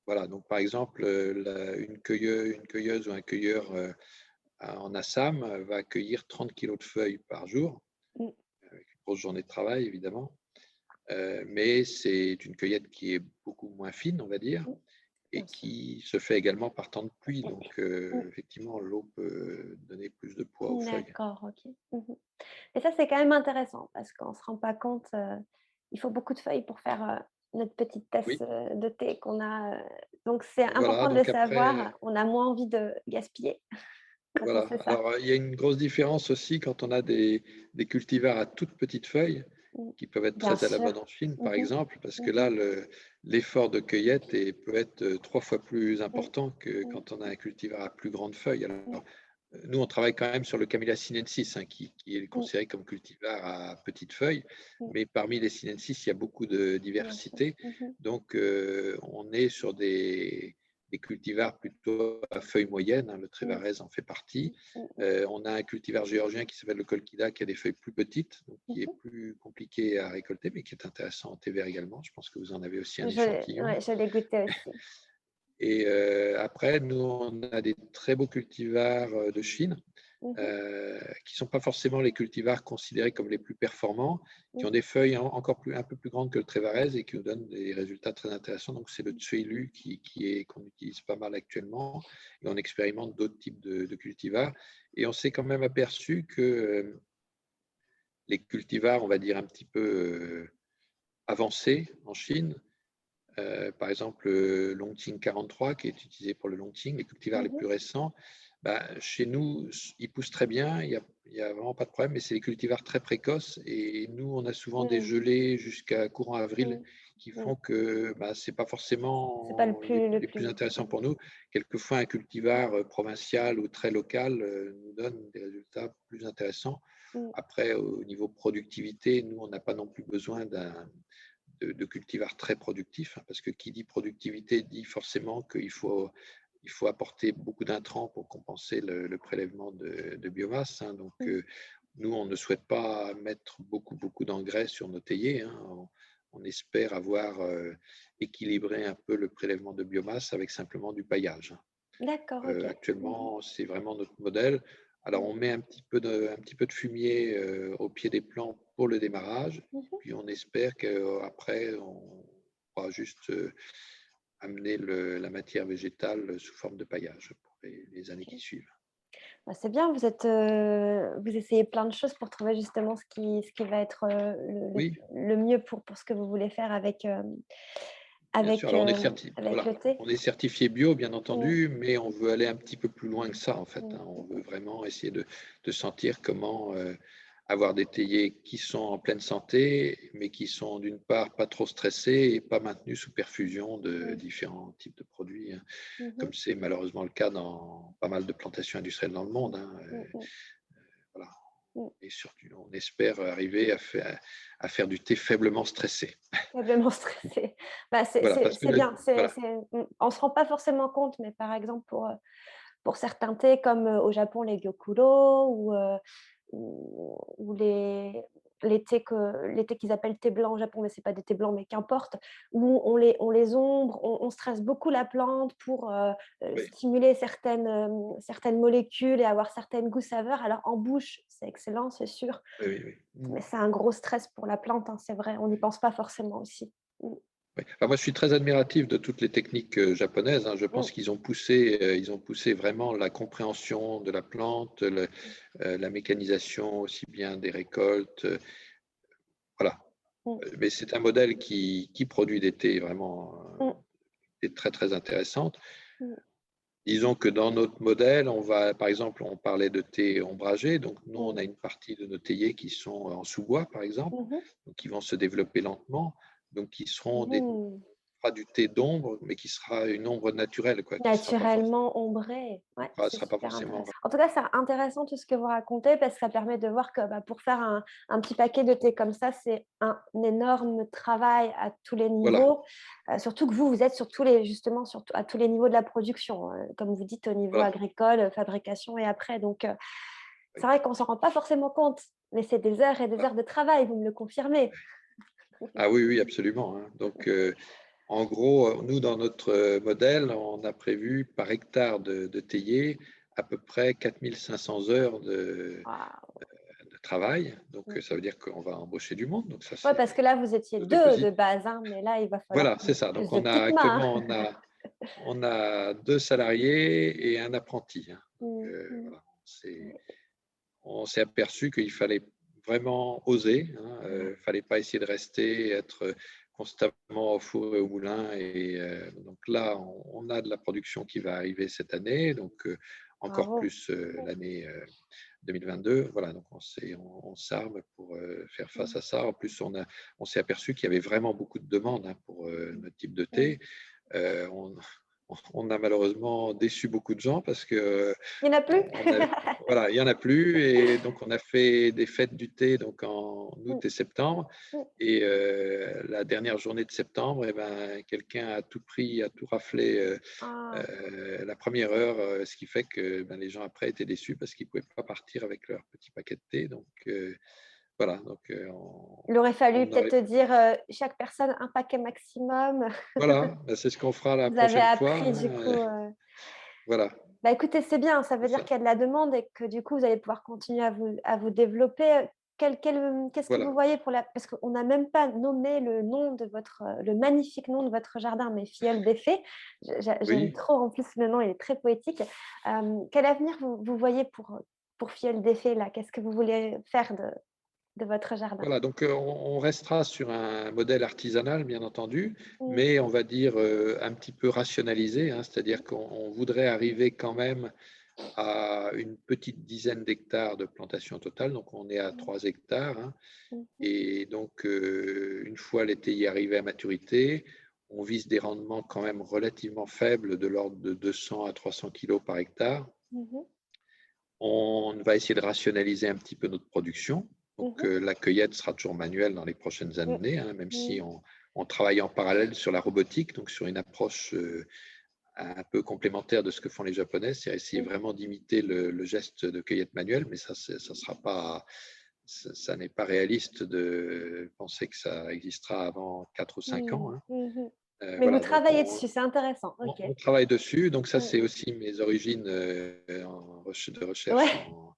Voilà, donc par exemple, une cueilleuse ou un cueilleur en Assam va accueillir 30 kilos de feuilles par jour, Mmh. avec une grosse journée de travail évidemment. Mais c'est une cueillette qui est beaucoup moins fine, on va dire, Mmh. et Bien sûr. qui se fait également par temps de pluie. Donc, Mmh. effectivement, l'eau peut donner plus de poids aux feuilles. D'accord, OK. Mmh. Et ça, c'est quand même intéressant parce qu'on ne se rend pas compte, il faut beaucoup de feuilles pour faire, notre petite tasse, Oui, de thé qu'on a, donc c'est voilà. important de le Donc après, savoir. On a moins envie de gaspiller quand on voilà. sait ça. Alors, il y a une grosse différence aussi quand on a des cultivars à toutes petites feuilles Mmh. qui peuvent être Bien très à la sûr. mode en Chine, par Mmh mh. exemple, parce que là, Mmh. l'effort de cueillette peut être 3 fois plus Mmh. important que Mmh. quand on a un cultivar à plus grande feuille. Mmh. Alors, nous, on travaille quand même sur le Camellia sinensis, hein, qui est Mmh. considéré comme cultivar à petites feuilles, Mmh. mais parmi les sinensis, il y a beaucoup de Bien sûr. diversité. Mmh. Donc, on est sur des cultivars plutôt à feuilles moyennes, hein, le Mmh. Trévarez en fait partie. Mmh. Mmh. On a un cultivar géorgien qui s'appelle le Colchida, qui a des feuilles plus petites, donc qui est Mmh. plus compliqué à récolter, mais qui est intéressant en thé vert également. Je pense que vous en avez aussi un échantillon. Ouais, je l'ai goûté aussi. Et après, nous, on a des très beaux cultivars de Chine, Mmh. qui ne sont pas forcément les cultivars considérés comme les plus performants, qui Mmh. ont des feuilles un peu plus grandes que le Trévarez et qui nous donnent des résultats très intéressants. Donc, c'est le Tsuilu qu'on utilise pas mal actuellement, et on expérimente d'autres types de cultivars. Et on s'est quand même aperçu que les cultivars, on va dire, un petit peu avancés en Chine, par exemple le Longqing 43 qui est utilisé pour le Longqing, les cultivars les Mmh. plus récents, bah, chez nous, ils poussent très bien. Il il n'y a vraiment pas de problème, mais c'est des cultivars très précoces et nous, on a souvent des Mmh, gelées jusqu'à courant avril mmh, qui mmh. font que bah, ce n'est pas C'est pas forcément les plus intéressants mmh, pour nous. Quelquefois, un cultivar provincial ou très local nous donne des résultats plus intéressants. mmh. Après, au niveau productivité, nous, on n'a pas non plus besoin de cultivars très productifs, hein, parce que qui dit productivité dit forcément il faut apporter beaucoup d'intrants pour compenser le prélèvement de biomasse, hein. Donc, Mmh. nous, on ne souhaite pas mettre beaucoup d'engrais sur nos théiers, hein. On espère avoir équilibré un peu le prélèvement de biomasse avec simplement du paillage, hein. D'accord, OK. Mmh. Actuellement, c'est vraiment notre modèle. Alors, Mmh. on met un petit peu de fumier au pied des plants pour le démarrage, Mmh. puis on espère qu'après, on pourra juste amener la matière végétale sous forme de paillage pour les années qui OK. suivent. Bah, c'est bien, vous essayez plein de choses pour trouver justement ce qui va être, Oui, le mieux pour ce que vous voulez faire avec, bien sûr. Alors, avec voilà, le thé. on est certifié bio, bien Mmh, entendu, mais on veut aller un petit peu plus loin que ça, en fait, mmh, hein. On mmh veut vraiment essayer de sentir comment avoir des théiers qui sont en pleine santé, mais qui sont d'une part pas trop stressés et pas maintenus sous perfusion de mh, différents types de produits, hein, mmh, mmh comme c'est malheureusement le cas dans pas mal de plantations industrielles dans le monde, hein. mh, mmh, Voilà. mmh. Et surtout, on espère arriver à faire du thé faiblement stressé. Faiblement stressé. Bah, Voilà, parce que c'est bien, voilà, on se rend pas forcément compte, mais par exemple pour certains thés comme, au Japon, les gyokuro ou les thés qu'ils appellent thé blanc au Japon, mais c'est pas des thés blancs, mais qu'importe, où on les ombre, on stresse beaucoup la plante pour, oui, stimuler certaines molécules et avoir certaines goûts, saveurs. Alors en bouche, c'est excellent, c'est sûr, oui, oui, oui. mais c'est un gros stress pour la plante, hein, c'est vrai, on n'y Oui, pense pas forcément aussi. Mmh. oui. Enfin, moi, je suis très admiratif de toutes les techniques japonaises, hein. Je Mmh. pense ils ont poussé vraiment la compréhension de la plante, la mécanisation aussi bien des récoltes. Voilà. Mmh. Mais c'est un modèle qui produit des thés vraiment Mmh. des très intéressantes. Mmh. Disons que dans notre modèle, par exemple, on parlait de thé ombragé, donc nous, on Mmh. a une partie de nos théiers qui sont en sous-bois, par exemple, Mmh mh. donc qui vont se développer lentement, donc qui seront Mmh. pas du thé d'ombre, mais qui sera une ombre naturelle, quoi, qui sera pas forcément, Naturellement ombré. Ouais, c'est sera pas super forcément. intéressant. En tout cas, c'est intéressant tout ce que vous racontez parce que ça permet de voir que, bah, pour faire un petit paquet de thé comme ça, c'est un énorme travail à tous les Voilà, niveaux, surtout que vous êtes sur tous les justement à tous les niveaux de la production, comme vous dites au niveau voilà. agricole, fabrication et après donc Oui, c'est vrai qu'on s'en rend pas forcément compte, mais c'est des heures et des voilà. heures de travail, vous me le confirmez? Ah oui, oui, absolument, hein. Donc, en gros, nous, dans notre modèle, on a prévu par hectare de théier à peu près 4 500 heures Waouh! de travail. Donc, Mmh. ça veut dire qu'on va embaucher du monde. Donc, ça, Ouais, c'est parce que là, vous étiez quelque chose de 2 de positif. base, hein, mais là, il va falloir Voilà, c'est ça. plus Donc, de petites mains. actuellement, on a 2 salariés et un apprenti, hein. Donc, Mmh, mmh. voilà, on s'est aperçu qu'il fallait vraiment oser, hein. Ouais. Fallait pas essayer de rester, être constamment au four et au moulin. Et donc là, on a de la production qui va arriver cette année, donc encore Bravo. plus l'année 2022. Voilà, donc on s'arme pour faire face Mmh, à ça. En plus, on s'est aperçu qu'il y avait vraiment beaucoup de demandes, hein, pour mmh, notre type de mmh. thé. Euh, on, on a malheureusement déçu beaucoup de gens parce que Il y en a plus? voilà, il y en a plus. Et donc, on a fait des fêtes du thé donc en Mmh, août et septembre. mmh. Et la dernière journée de septembre, eh ben, quelqu'un a tout pris, a tout raflé Ah, la première heure, ce qui fait que ben, les gens après étaient déçus parce qu'ils ne pouvaient pas partir avec leur petit paquet de thé. Donc, voilà, donc il aurait fallu on peut-être aurait, te dire, chaque personne un paquet maximum. voilà, ben, c'est ce qu'on fera la Vous avez prochaine fois, appris du hein. coup, Voilà, bah, écoutez, c'est bien, ça c'est veut dire ça. qu'il y a de la demande et que du coup, vous allez pouvoir continuer à vous développer. Qu'est-ce que Voilà. vous voyez pour la parce qu'on n'a même pas nommé le nom de le magnifique nom de votre jardin, mais Filleul des Fées. J'aime Oui. trop en plus le nom, il est très poétique. Quel avenir vous voyez pour Filleul des Fées là? Qu'est-ce que vous voulez faire de votre jardin? Voilà, donc on restera sur un modèle artisanal, bien entendu, Mmh, mais on va dire un petit peu rationalisé, hein, c'est-à-dire qu'on voudrait arriver quand même à une petite dizaine d'hectares de plantation totale. Donc, on est à Mmh. 3 hectares, hein. Mmh. Et donc, une fois l'été arrivé à maturité, on vise des rendements quand même relativement faibles, de l'ordre de 200 à 300 kilos par hectare. Mmh. On va essayer de rationaliser un petit peu notre production. Donc, Mmh. la cueillette sera toujours manuelle dans les prochaines Mmh. années, hein, même Mmh. si on travaille en parallèle sur la robotique, donc sur une approche un peu complémentaire de ce que font les Japonais, c'est essayer Mmh. vraiment d'imiter le geste de cueillette manuelle, mais ça sera pas, ça n'est pas réaliste de penser que ça existera avant 4 ou 5 ans, Mmh. hein. Mmh. Mais vous Voilà, donc travaillez dessus, c'est intéressant. OK. on travaille dessus. Donc ça, Mmh. c'est aussi mes origines de recherche Ouais. en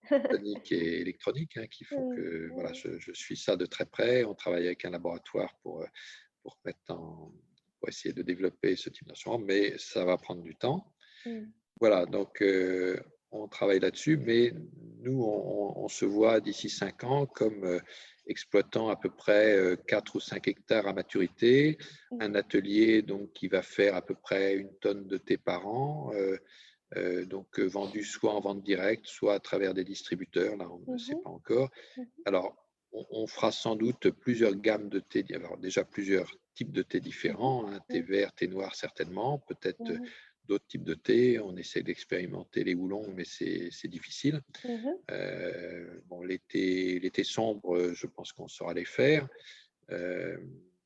photonique et électronique, hein, qui font Mmh. que voilà, Mmh. je suis ça de très près. On travaille avec un laboratoire pour pour essayer de développer ce type d'instrument, mais ça va prendre du temps. Mmh. Voilà, donc on travaille là-dessus, mais nous, on se voit d'ici 5 ans comme exploitant à peu près 4 ou 5 hectares à maturité, Mmh. un atelier donc, qui va faire à peu près 1 tonne de thé par an, donc vendu soit en vente directe, soit à travers des distributeurs, là on ne sait Mmh. pas encore. Mmh. Alors, on fera sans doute plusieurs gammes de thé, alors déjà plusieurs types de thé Mmh. différents, hein, thé Mmh. vert, thé noir certainement, peut-être Mmh. d'autres types de thé. On essaie d'expérimenter les houblons, mais c'est difficile. Mmh. Bon, les thés sombres, je pense qu'on saura les faire. Euh,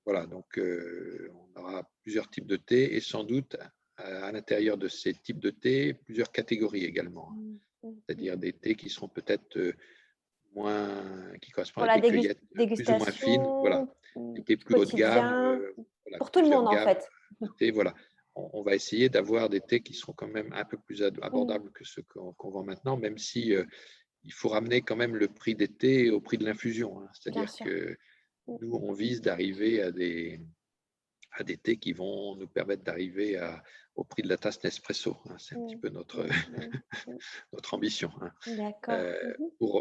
voilà, donc on aura plusieurs types de thé et sans doute à l'intérieur de ces types de thé, plusieurs catégories également, hein. Mmh. Mmh. C'est-à-dire des thés qui seront peut-être qui correspondent Pour à la des cueillettes plus ou moins fines. Voilà, dégustation, des thés du plus haut de gamme, quotidien, voilà, pour tout le plusieurs monde en gammes fait. de thé. Voilà, on va essayer d'avoir des thés qui seront quand même un peu plus Mmh. abordables que ceux qu'on vend maintenant, même si il faut ramener quand même le prix des thés au prix de l'infusion, hein. Bien C'est-à-dire sûr. que Mmh. nous, on vise d'arriver à des thés qui vont nous permettre d'arriver au prix de la tasse Nespresso, hein. C'est un petit Mmh. peu Mmh. Mmh. Mmh. notre ambition, hein. D'accord. Mmh.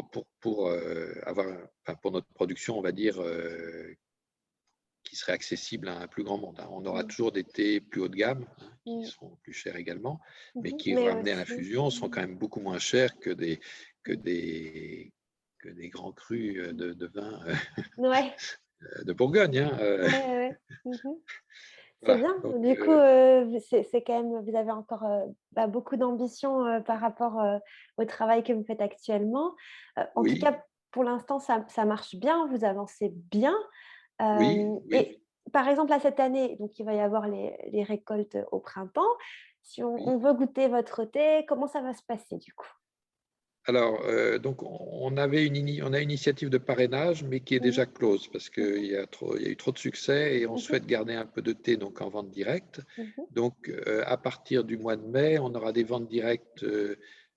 Enfin, pour notre production, on va dire, qui serait accessible à un plus grand monde, hein. On aura Mmh. toujours des thés plus haut de gamme, hein, qui Mmh. seront plus chers également, mais Mmh. qui, Mais ramenés à aussi l'infusion, sont mmh. quand même beaucoup moins chers que Mmh. des, que des grands crus Mmh. de vin Ouais. de Bourgogne, hein. Ouais, ouais. Mmh. C'est Voilà, bien. donc Du coup, c'est quand même vous avez encore, beaucoup d'ambition, par rapport, au travail que vous faites actuellement. En tout oui, cas, pour l'instant, ça marche bien, vous avancez bien. oui, oui. Et par exemple, là, cette année, donc il va y avoir les récoltes au printemps. Si on Oui. veut goûter votre thé, comment ça va se passer du coup? Alors, donc, on avait on a une initiative de parrainage, mais qui est Mmh mh. déjà close parce Mmh qu'il mh. y a il y a eu trop de succès et on Mmh. souhaite garder un peu de thé donc en vente directe. Mmh. Donc, à partir du mois de mai, on aura des ventes directes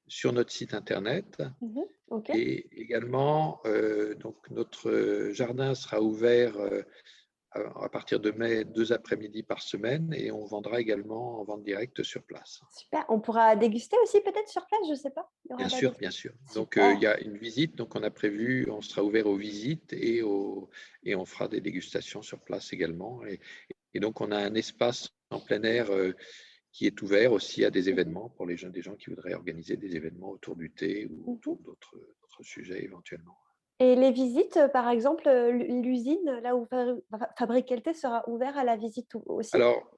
sur notre site internet Mmh. OK. et également, donc notre jardin sera ouvert à partir de mai 2 après-midi par semaine et on vendra également en vente directe sur place. Super. On pourra déguster aussi peut-être sur place? Je sais pas. Il y aura Bien de la sûr, bien sûr. Donc, il super. y a une visite. Donc, on a prévu, on sera ouvert aux visites et on fera des dégustations sur place également. Et donc, on a un espace en plein air qui est ouvert aussi à des Mmh mh. événements pour des gens qui voudraient organiser des événements autour du thé ou Mmh. autour d'autres sujets éventuellement. Et les visites, par exemple, l'usine, là où vous fabriquez le thé sera ouvert à la visite aussi? Alors,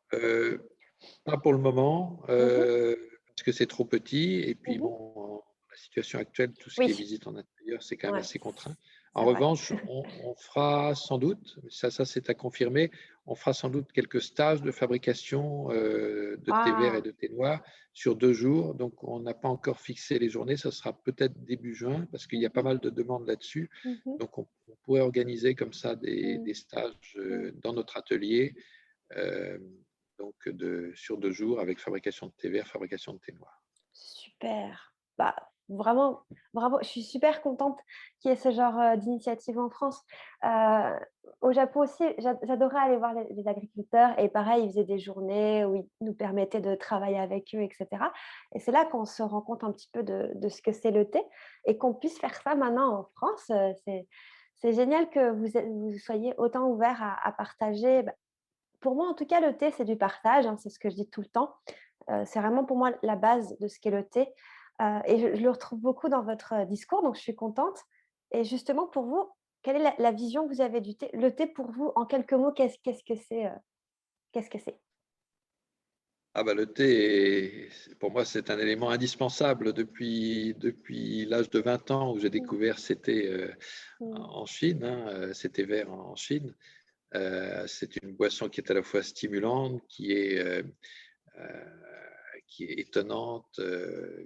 pas pour le moment, Mmh mh. parce que c'est trop petit. Et puis, Mmh. bon, la situation actuelle, tout ce qui est Oui, visite en intérieur, c'est quand même ouais, assez contraint. En c'est vrai. revanche, on fera sans doute, ça c'est à confirmer, on fera sans doute quelques stages de fabrication de thé vert et Ah! de thé noir sur 2 jours. Donc, on n'a pas encore fixé les journées. Ça sera peut-être début juin parce qu'il y a pas Mmh. mal de demandes là-dessus. Mmh. Donc, on pourrait organiser comme ça Mmh. des stages Mmh. dans notre atelier euh, donc sur 2 jours avec fabrication de thé vert, fabrication de thé noir. Super. Bah, vraiment, bravo. Je suis super contente qu'il y ait ce genre, d'initiative en France. Heu, Au Japon aussi, j'adorais aller voir les agriculteurs et pareil, ils faisaient des journées où ils nous permettaient de travailler avec eux et cetera et c'est là qu'on se rend compte un petit peu de ce que c'est le thé et qu'on puisse faire ça maintenant en France, c'est génial que vous soyez autant ouverts à partager. Bah, pour moi, en tout cas, le thé, c'est du partage, hein, c'est ce que je dis tout le temps. C'est vraiment pour moi la base de ce qu'est le thé. Et je le retrouve beaucoup dans votre discours, donc je suis contente. Et justement, pour vous, quelle est la vision que vous avez du thé? Le thé, pour vous, en quelques mots, qu'est-ce que c'est, qu'est-ce que c'est? Ah bah, le thé, pour moi, c'est un élément indispensable depuis l'âge de 20 ans où j'ai Mmh, découvert ces thés mmh, en Chine, hein, ces thés verts en Chine. C'est une boisson qui est à la fois stimulante, euh, qui est étonnante,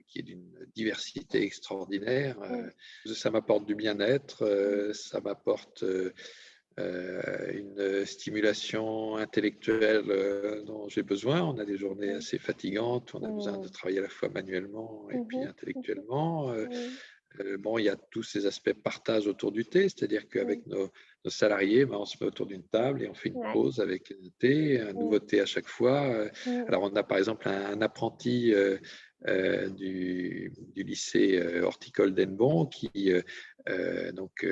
qui est d'une diversité extraordinaire. mmh, Ça m'apporte du bien-être, mmh, ça m'apporte une stimulation intellectuelle dont j'ai besoin. On a des journées mmh, assez fatigantes, on a besoin de mmh, travailler à la fois manuellement et mmh puis mh, mmh intellectuellement. mh, Bon, il y a tous ces aspects partage autour du thé, c'est-à-dire mmh, qu'avec nos salariés, ben, on se met autour d'une table et on fait une ouais, pause avec un thé, un mmh, nouveau thé à chaque fois. mmh, Alors, on a par exemple un apprenti du lycée horticole d'Enbon qui, donc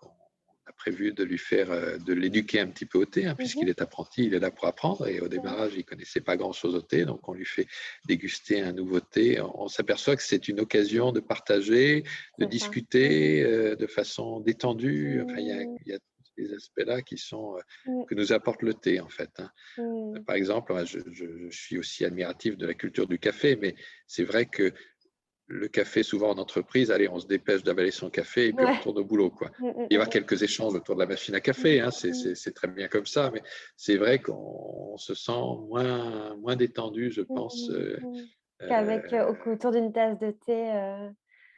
on a prévu de lui faire, de l'éduquer un petit peu au thé, hein, mmh puisqu'il mh, est apprenti, il est là pour apprendre. Et au mmh, démarrage, il connaissait pas grand-chose au thé, donc on lui fait déguster un nouveau thé. On s'aperçoit que c'est une occasion de partager, de c'est ça. Mmh, discuter de façon détendue. Enfin, mmh, il y a tous ces aspects-là qui sont mmh, que nous apporte le thé, en fait, hein. mmh. Par exemple, je suis aussi admiratif de la culture du café, mais c'est vrai que le café, souvent en entreprise, allez, on se dépêche d'avaler son café et puis on Ouais. retourne au boulot, quoi. Mmh mh, Il y mmh avoir mh. quelques échanges autour de la machine à Mmh, café, hein, mmh, c'est très bien comme ça, mais c'est vrai qu'on se sent moins détendu, je pense. mmh, mmh. Qu'avec, Euh, autour d'une tasse de thé,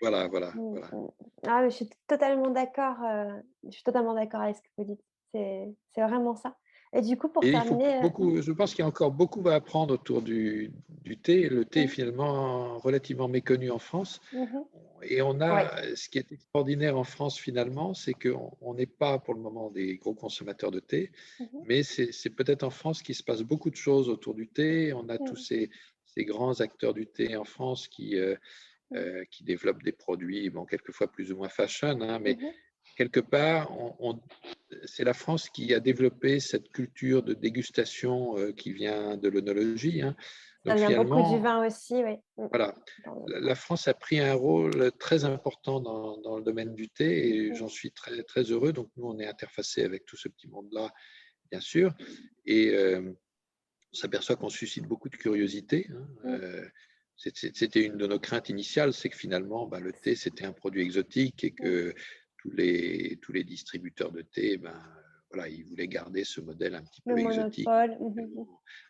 voilà, voilà, mmh, voilà. mmh. Ah mais je suis totalement d'accord avec ce que vous dites. C'est vraiment ça. Et du coup, pour Et il faut terminer, beaucoup, je pense qu'il y a encore beaucoup à apprendre autour du thé. Le thé est mmh, finalement relativement méconnu en France. mmh mh. Et Ouais. ce qui est extraordinaire en France finalement, c'est qu'on n'est pas pour le moment des gros consommateurs de thé, Mmh mh. mais c'est peut-être en France qu'il se passe beaucoup de choses autour du thé. On a tous Mmh, ces grands acteurs du thé en France mmh. qui développent des produits, bon, quelquefois plus ou moins fashion, hein, mais Mmh mh. quelque part, c'est la France qui a développé cette culture de dégustation qui vient de l'œnologie, hein. Ça Donc vient beaucoup du finalement, vin aussi, oui. Mmh. voilà, Dans le la France a pris un rôle très important dans le domaine du thé et mmh. j'en suis très, très heureux. Donc nous, on est interfacé avec tout ce petit monde-là, bien sûr. Et on s'aperçoit qu'on suscite beaucoup de curiosité, hein. Mmh. C'était une de nos craintes initiales, c'est que finalement, bah, le thé, c'était un produit exotique et Mmh. que tous les distributeurs de thé, ben, voilà, ils voulaient garder ce modèle un petit Le peu exotique. monopole. Mmh mh, mmh.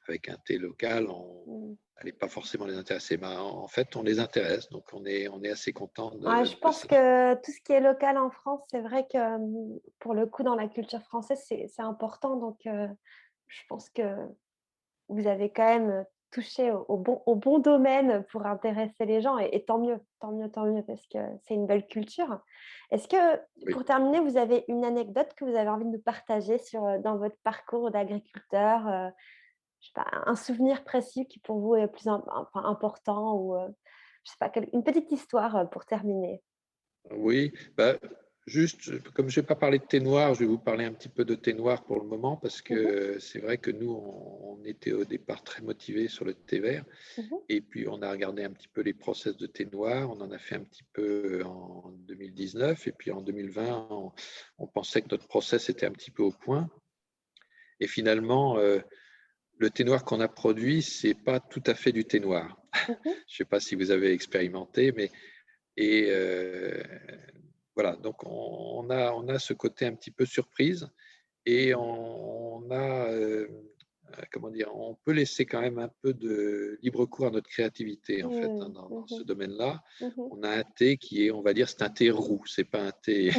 Avec un thé local, on Mmh. n'allait pas forcément les intéresser. Mais en fait, on les intéresse, donc on est assez content Ouais, je de pense ça. que tout ce qui est local en France, c'est vrai que, pour le coup, dans la culture française, c'est important. Donc, je pense que vous avez quand même touché au bon domaine pour intéresser les gens et tant mieux, tant mieux, tant mieux parce que c'est une belle culture. Est-ce que, Oui. pour terminer, vous avez une anecdote que vous avez envie de nous partager sur, dans votre parcours d'agriculteur, je sais pas, un souvenir précis qui pour vous est plus enfin important ou, je sais pas, une petite histoire, pour terminer? Oui, bah, juste, comme je n'ai pas parlé de thé noir, je vais vous parler un petit peu de thé noir pour le moment, parce Mmh mh. que c'est vrai que nous, on était au départ très motivés sur le thé vert, Mmh mh. et puis on a regardé un petit peu les process de thé noir, on en a fait un petit peu en 2019, et puis en 2020, on pensait que notre process était un petit peu au point, et finalement, le thé noir qu'on a produit, c'est pas tout à fait du thé noir. Mmh. Je ne sais pas si vous avez expérimenté, mais et voilà. Donc on a ce côté un petit peu surprise et on a comment dire, on peut laisser quand même un peu de libre cours à notre créativité en fait, hein, Mmh. dans Mmh ce mh. domaine-là. Mmh mh. On a un thé qui est, on va dire, c'est un thé roux. C'est pas un thé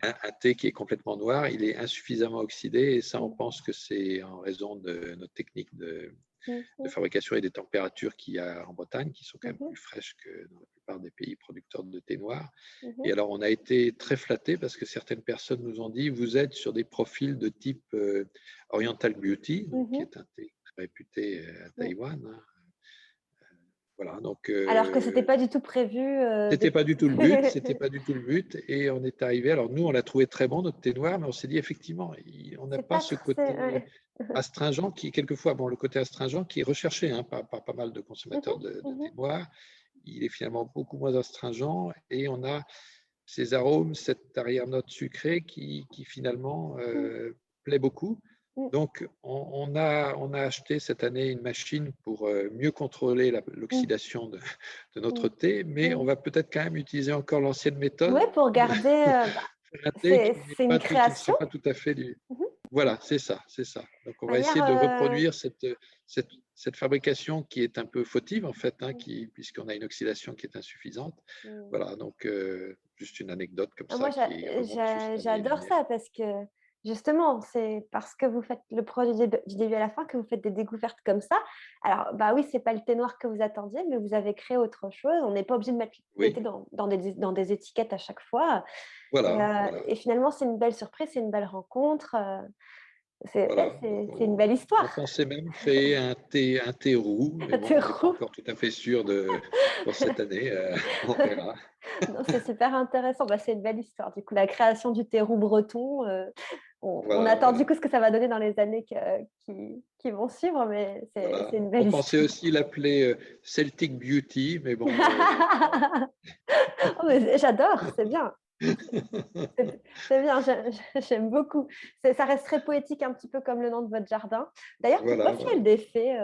un thé qui est complètement noir. Il est insuffisamment oxydé et ça, on Mmh. pense que c'est en raison de notre technique Mmh de mh. fabrication et des températures qu'il y a en Bretagne, qui sont quand Mmh même mh. plus fraîches que dans la plupart des pays producteurs de thé noir. Mmh Et mh. alors, on a été très flattés parce que certaines personnes nous ont dit, vous êtes sur des profils de type Oriental Beauty, donc, Mmh qui mh. est un thé très réputé à Mmh. Taïwan, hein. Voilà, donc Alors que c'était pas du tout prévu c'était de... pas du tout le but, c'était pas du tout le but. Et on est arrivé. Alors nous, on l'a trouvé très bon notre thé noir, mais on s'est dit effectivement, on n'a C'est pas pas ce trop... côté ouais. astringent qui, quelquefois, bon, le côté astringent qui est recherché hein, par pas mal de Mhm, consommateurs de thé mhm, noir. Il est finalement beaucoup moins astringent et on a ces arômes, cette arrière-note sucrée qui finalement plaît beaucoup. mhm, Donc, on a acheté cette année une machine pour mieux contrôler mhm, l'oxydation de notre mhm, thé, mais on mhm. va peut-être quand même utiliser encore l'ancienne méthode Ouais, pour de garder... bah, faire un thé qui n'est c'est une pas tout, qui ne création. sera pas tout à fait du. Mhm. Voilà, c'est ça, c'est ça. Donc, on De va manière... essayer de reproduire cette fabrication qui est un peu fautive, en fait, hein, puisqu'on a une oxydation qui est insuffisante. mhm. Voilà, donc juste une anecdote comme Moi, ça qui remonte juste à mes j'adore lumières. ça parce que justement, c'est parce que vous faites le produit du début à la fin que vous faites des découvertes comme ça. Alors, bah oui, c'est pas le thé noir que vous attendiez, mais vous avez créé autre chose. On n'est pas obligé de mettre les thés Oui, dans des étiquettes à chaque fois. voilà, voilà, Et finalement, c'est une belle surprise, c'est une belle rencontre. Ouais, voilà. Donc, c'est une belle on histoire. pensait même créer un thé roux, mais bon, Thé on n'est pas roux. encore tout à fait sûr pour cette année. On verra. Non, c'est super intéressant. Bah, c'est une belle histoire. Du coup, la création du terreau breton, on Voilà, attend du voilà. coup ce que ça va donner dans les années qui vont suivre, mais Voilà. c'est une On belle pensait histoire. aussi l'appeler Celtic Beauty, mais bon, voilà. Oh, mais j'adore, c'est bien. C'est bien, j'aime beaucoup. Ça reste très poétique, un petit peu comme le nom de votre jardin. D'ailleurs, pourquoi Voilà, voilà. Fiel des Fées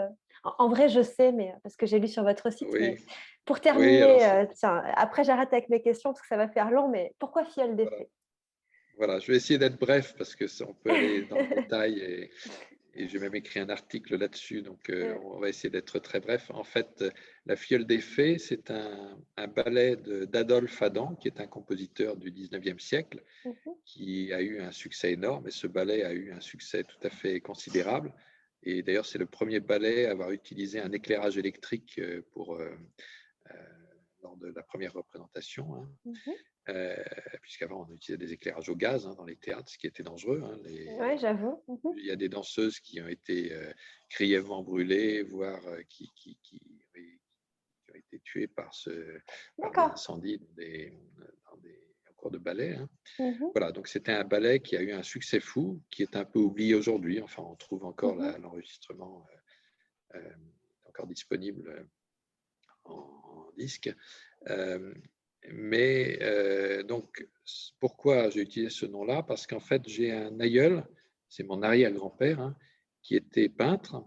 en vrai, je sais, mais parce que j'ai lu sur votre site. Oui, Mais pour oui, alors terminer, tiens, après j'arrête avec mes questions parce que ça va faire long, mais pourquoi Fiel des voilà. Fées? Voilà, je vais essayer d'être bref parce que on peut aller dans le détail et j'ai même écrit un article là-dessus, donc on va essayer d'être très bref. En fait, La Fiole des Fées, c'est un ballet d'Adolphe Adam, qui est un compositeur du 19e siècle, Mhm, qui a eu un succès énorme et ce ballet a eu un succès tout à fait considérable. Et d'ailleurs, c'est le premier ballet à avoir utilisé un éclairage électrique euh, lors de la première représentation. Hein. mhm. Euh, Puisqu'avant on utilisait des éclairages au gaz hein, dans les théâtres, ce qui était dangereux. Hein. Ouais, j'avoue. Mhm. Il y a des danseuses qui ont été grièvement brûlées, voire qui ont été tuées par des D'accord. incendies en cours de ballet. Hein. Mhm, Voilà, donc c'était un ballet qui a eu un succès fou, qui est un peu oublié aujourd'hui. Enfin, on trouve encore mhm. l'enregistrement encore disponible en disque. Euh, mais donc, pourquoi j'ai utilisé ce nom-là? Parce qu'en fait, j'ai un aïeul, c'est mon arrière-grand-père, hein, qui était peintre,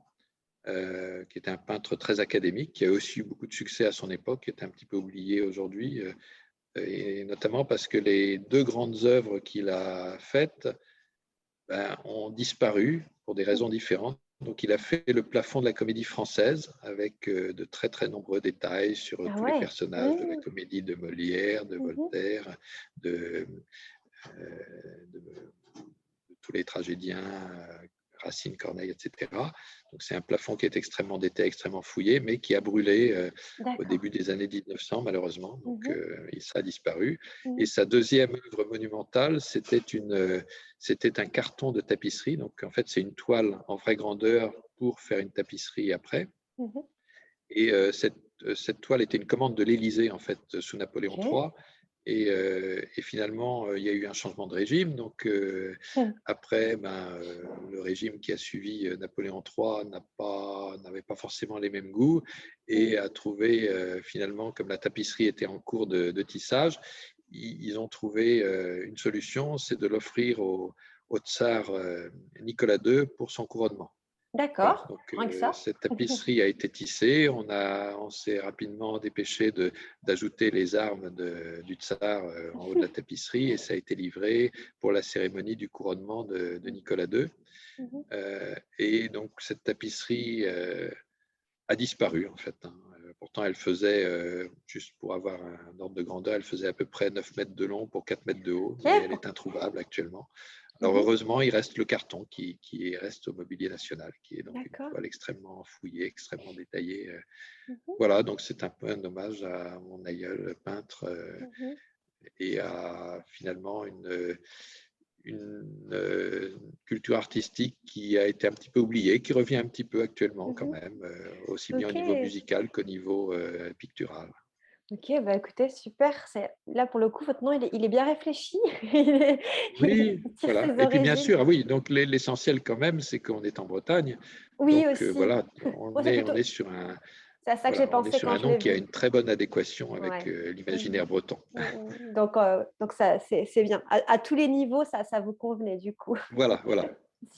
qui était un peintre très académique, qui a aussi eu beaucoup de succès à son époque, qui est un petit peu oublié aujourd'hui, et notamment parce que les deux grandes œuvres qu'il a faites ont disparu pour des raisons différentes. Donc, il a fait le plafond de la Comédie Française avec de très très nombreux détails sur Ah tous les ouais. personnages de la Mhm, comédie de Molière, de mhm, Voltaire, de, de tous les tragédiens, Racine, Corneille, etc. Donc, c'est un plafond qui est extrêmement détaillé, extrêmement fouillé, mais qui a brûlé au d'accord. début des années 1900, malheureusement. Donc, Mhm, ça a disparu. Et mhm, sa deuxième œuvre monumentale, c'était un carton de tapisserie. Donc, en fait, c'est une toile en vraie grandeur pour faire une tapisserie après. mhm. Et cette toile était une commande de l'Élysée, en fait, sous Napoléon Ok. III. Et finalement, il y a eu un changement de régime. Donc, Mhm, après, le régime qui a suivi Napoléon III n'avait pas forcément les mêmes goûts et a trouvé finalement, comme la tapisserie était en cours de tissage, ils ont trouvé une solution, c'est de l'offrir au tsar Nicolas II pour son couronnement. Voilà, d'accord. donc Rien que ça. cette tapisserie a été tissée. On s'est rapidement dépêché d'ajouter les armes du tsar en haut de la tapisserie et ça a été livré pour la cérémonie du couronnement de Nicolas II. Mhm. Et donc cette tapisserie a disparu en fait. Hein. Pourtant, elle faisait, juste pour avoir un ordre de grandeur, elle faisait à peu près 9 mètres de long pour 4 mètres de haut, mais Ok. elle est introuvable actuellement. Alors Mhm. heureusement, il reste le carton qui reste au mobilier national, qui est donc une D'accord. toile extrêmement fouillée, extrêmement détaillée. Mhm, Voilà, donc c'est un peu un hommage à mon aïeul peintre mhm. et à finalement culture artistique qui a été un petit peu oubliée, qui revient un petit peu actuellement quand Mmh. même, aussi bien au OK. niveau musical qu'au niveau pictural. OK, bah, écoutez, super. C'est là, pour le coup, votre nom, il est bien réfléchi. Il est Oui, il tire voilà. ses Et puis bien origines. sûr, ah oui, donc l'essentiel quand même, c'est qu'on est en Bretagne. Oui, Donc aussi. voilà, Moi, c'est on plutôt est sur un, c'est à ça que j'ai voilà, on est pensé sur quand un je nom l'ai qui a vu. une très bonne adéquation avec Ouais. Mmh. l'imaginaire breton. Donc ça, c'est bien. À tous les niveaux, ça vous convenait, du coup. Voilà, voilà.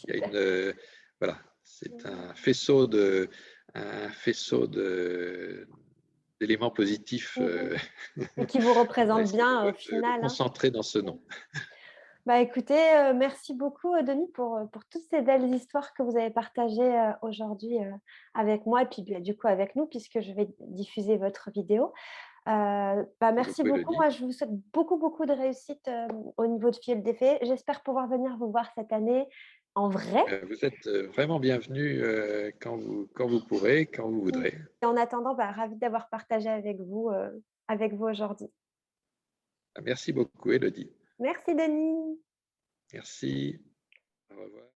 Il y a Super. voilà, c'est Mmh. un faisceau d'éléments positifs Mmh. Et qui vous qu'on a représente essayé bien, au de final, hein. concentrer dans ce Mmh. nom. Bah, écoutez, merci beaucoup, Denis, pour toutes ces belles histoires que vous avez partagées, aujourd'hui, avec moi et puis, bah, du coup, avec nous, puisque je vais diffuser votre vidéo. Bah, Merci merci beaucoup, beaucoup. Élodie. Moi, je vous souhaite beaucoup, beaucoup de réussite, au niveau de Filleul des Fées. J'espère pouvoir venir vous voir cette année en vrai. Vous êtes vraiment bienvenue quand vous pourrez, quand vous Mmh. voudrez. Et en attendant, bah, ravie d'avoir partagé avec vous aujourd'hui. Merci beaucoup, Élodie. Merci, Denis. Merci. Au revoir.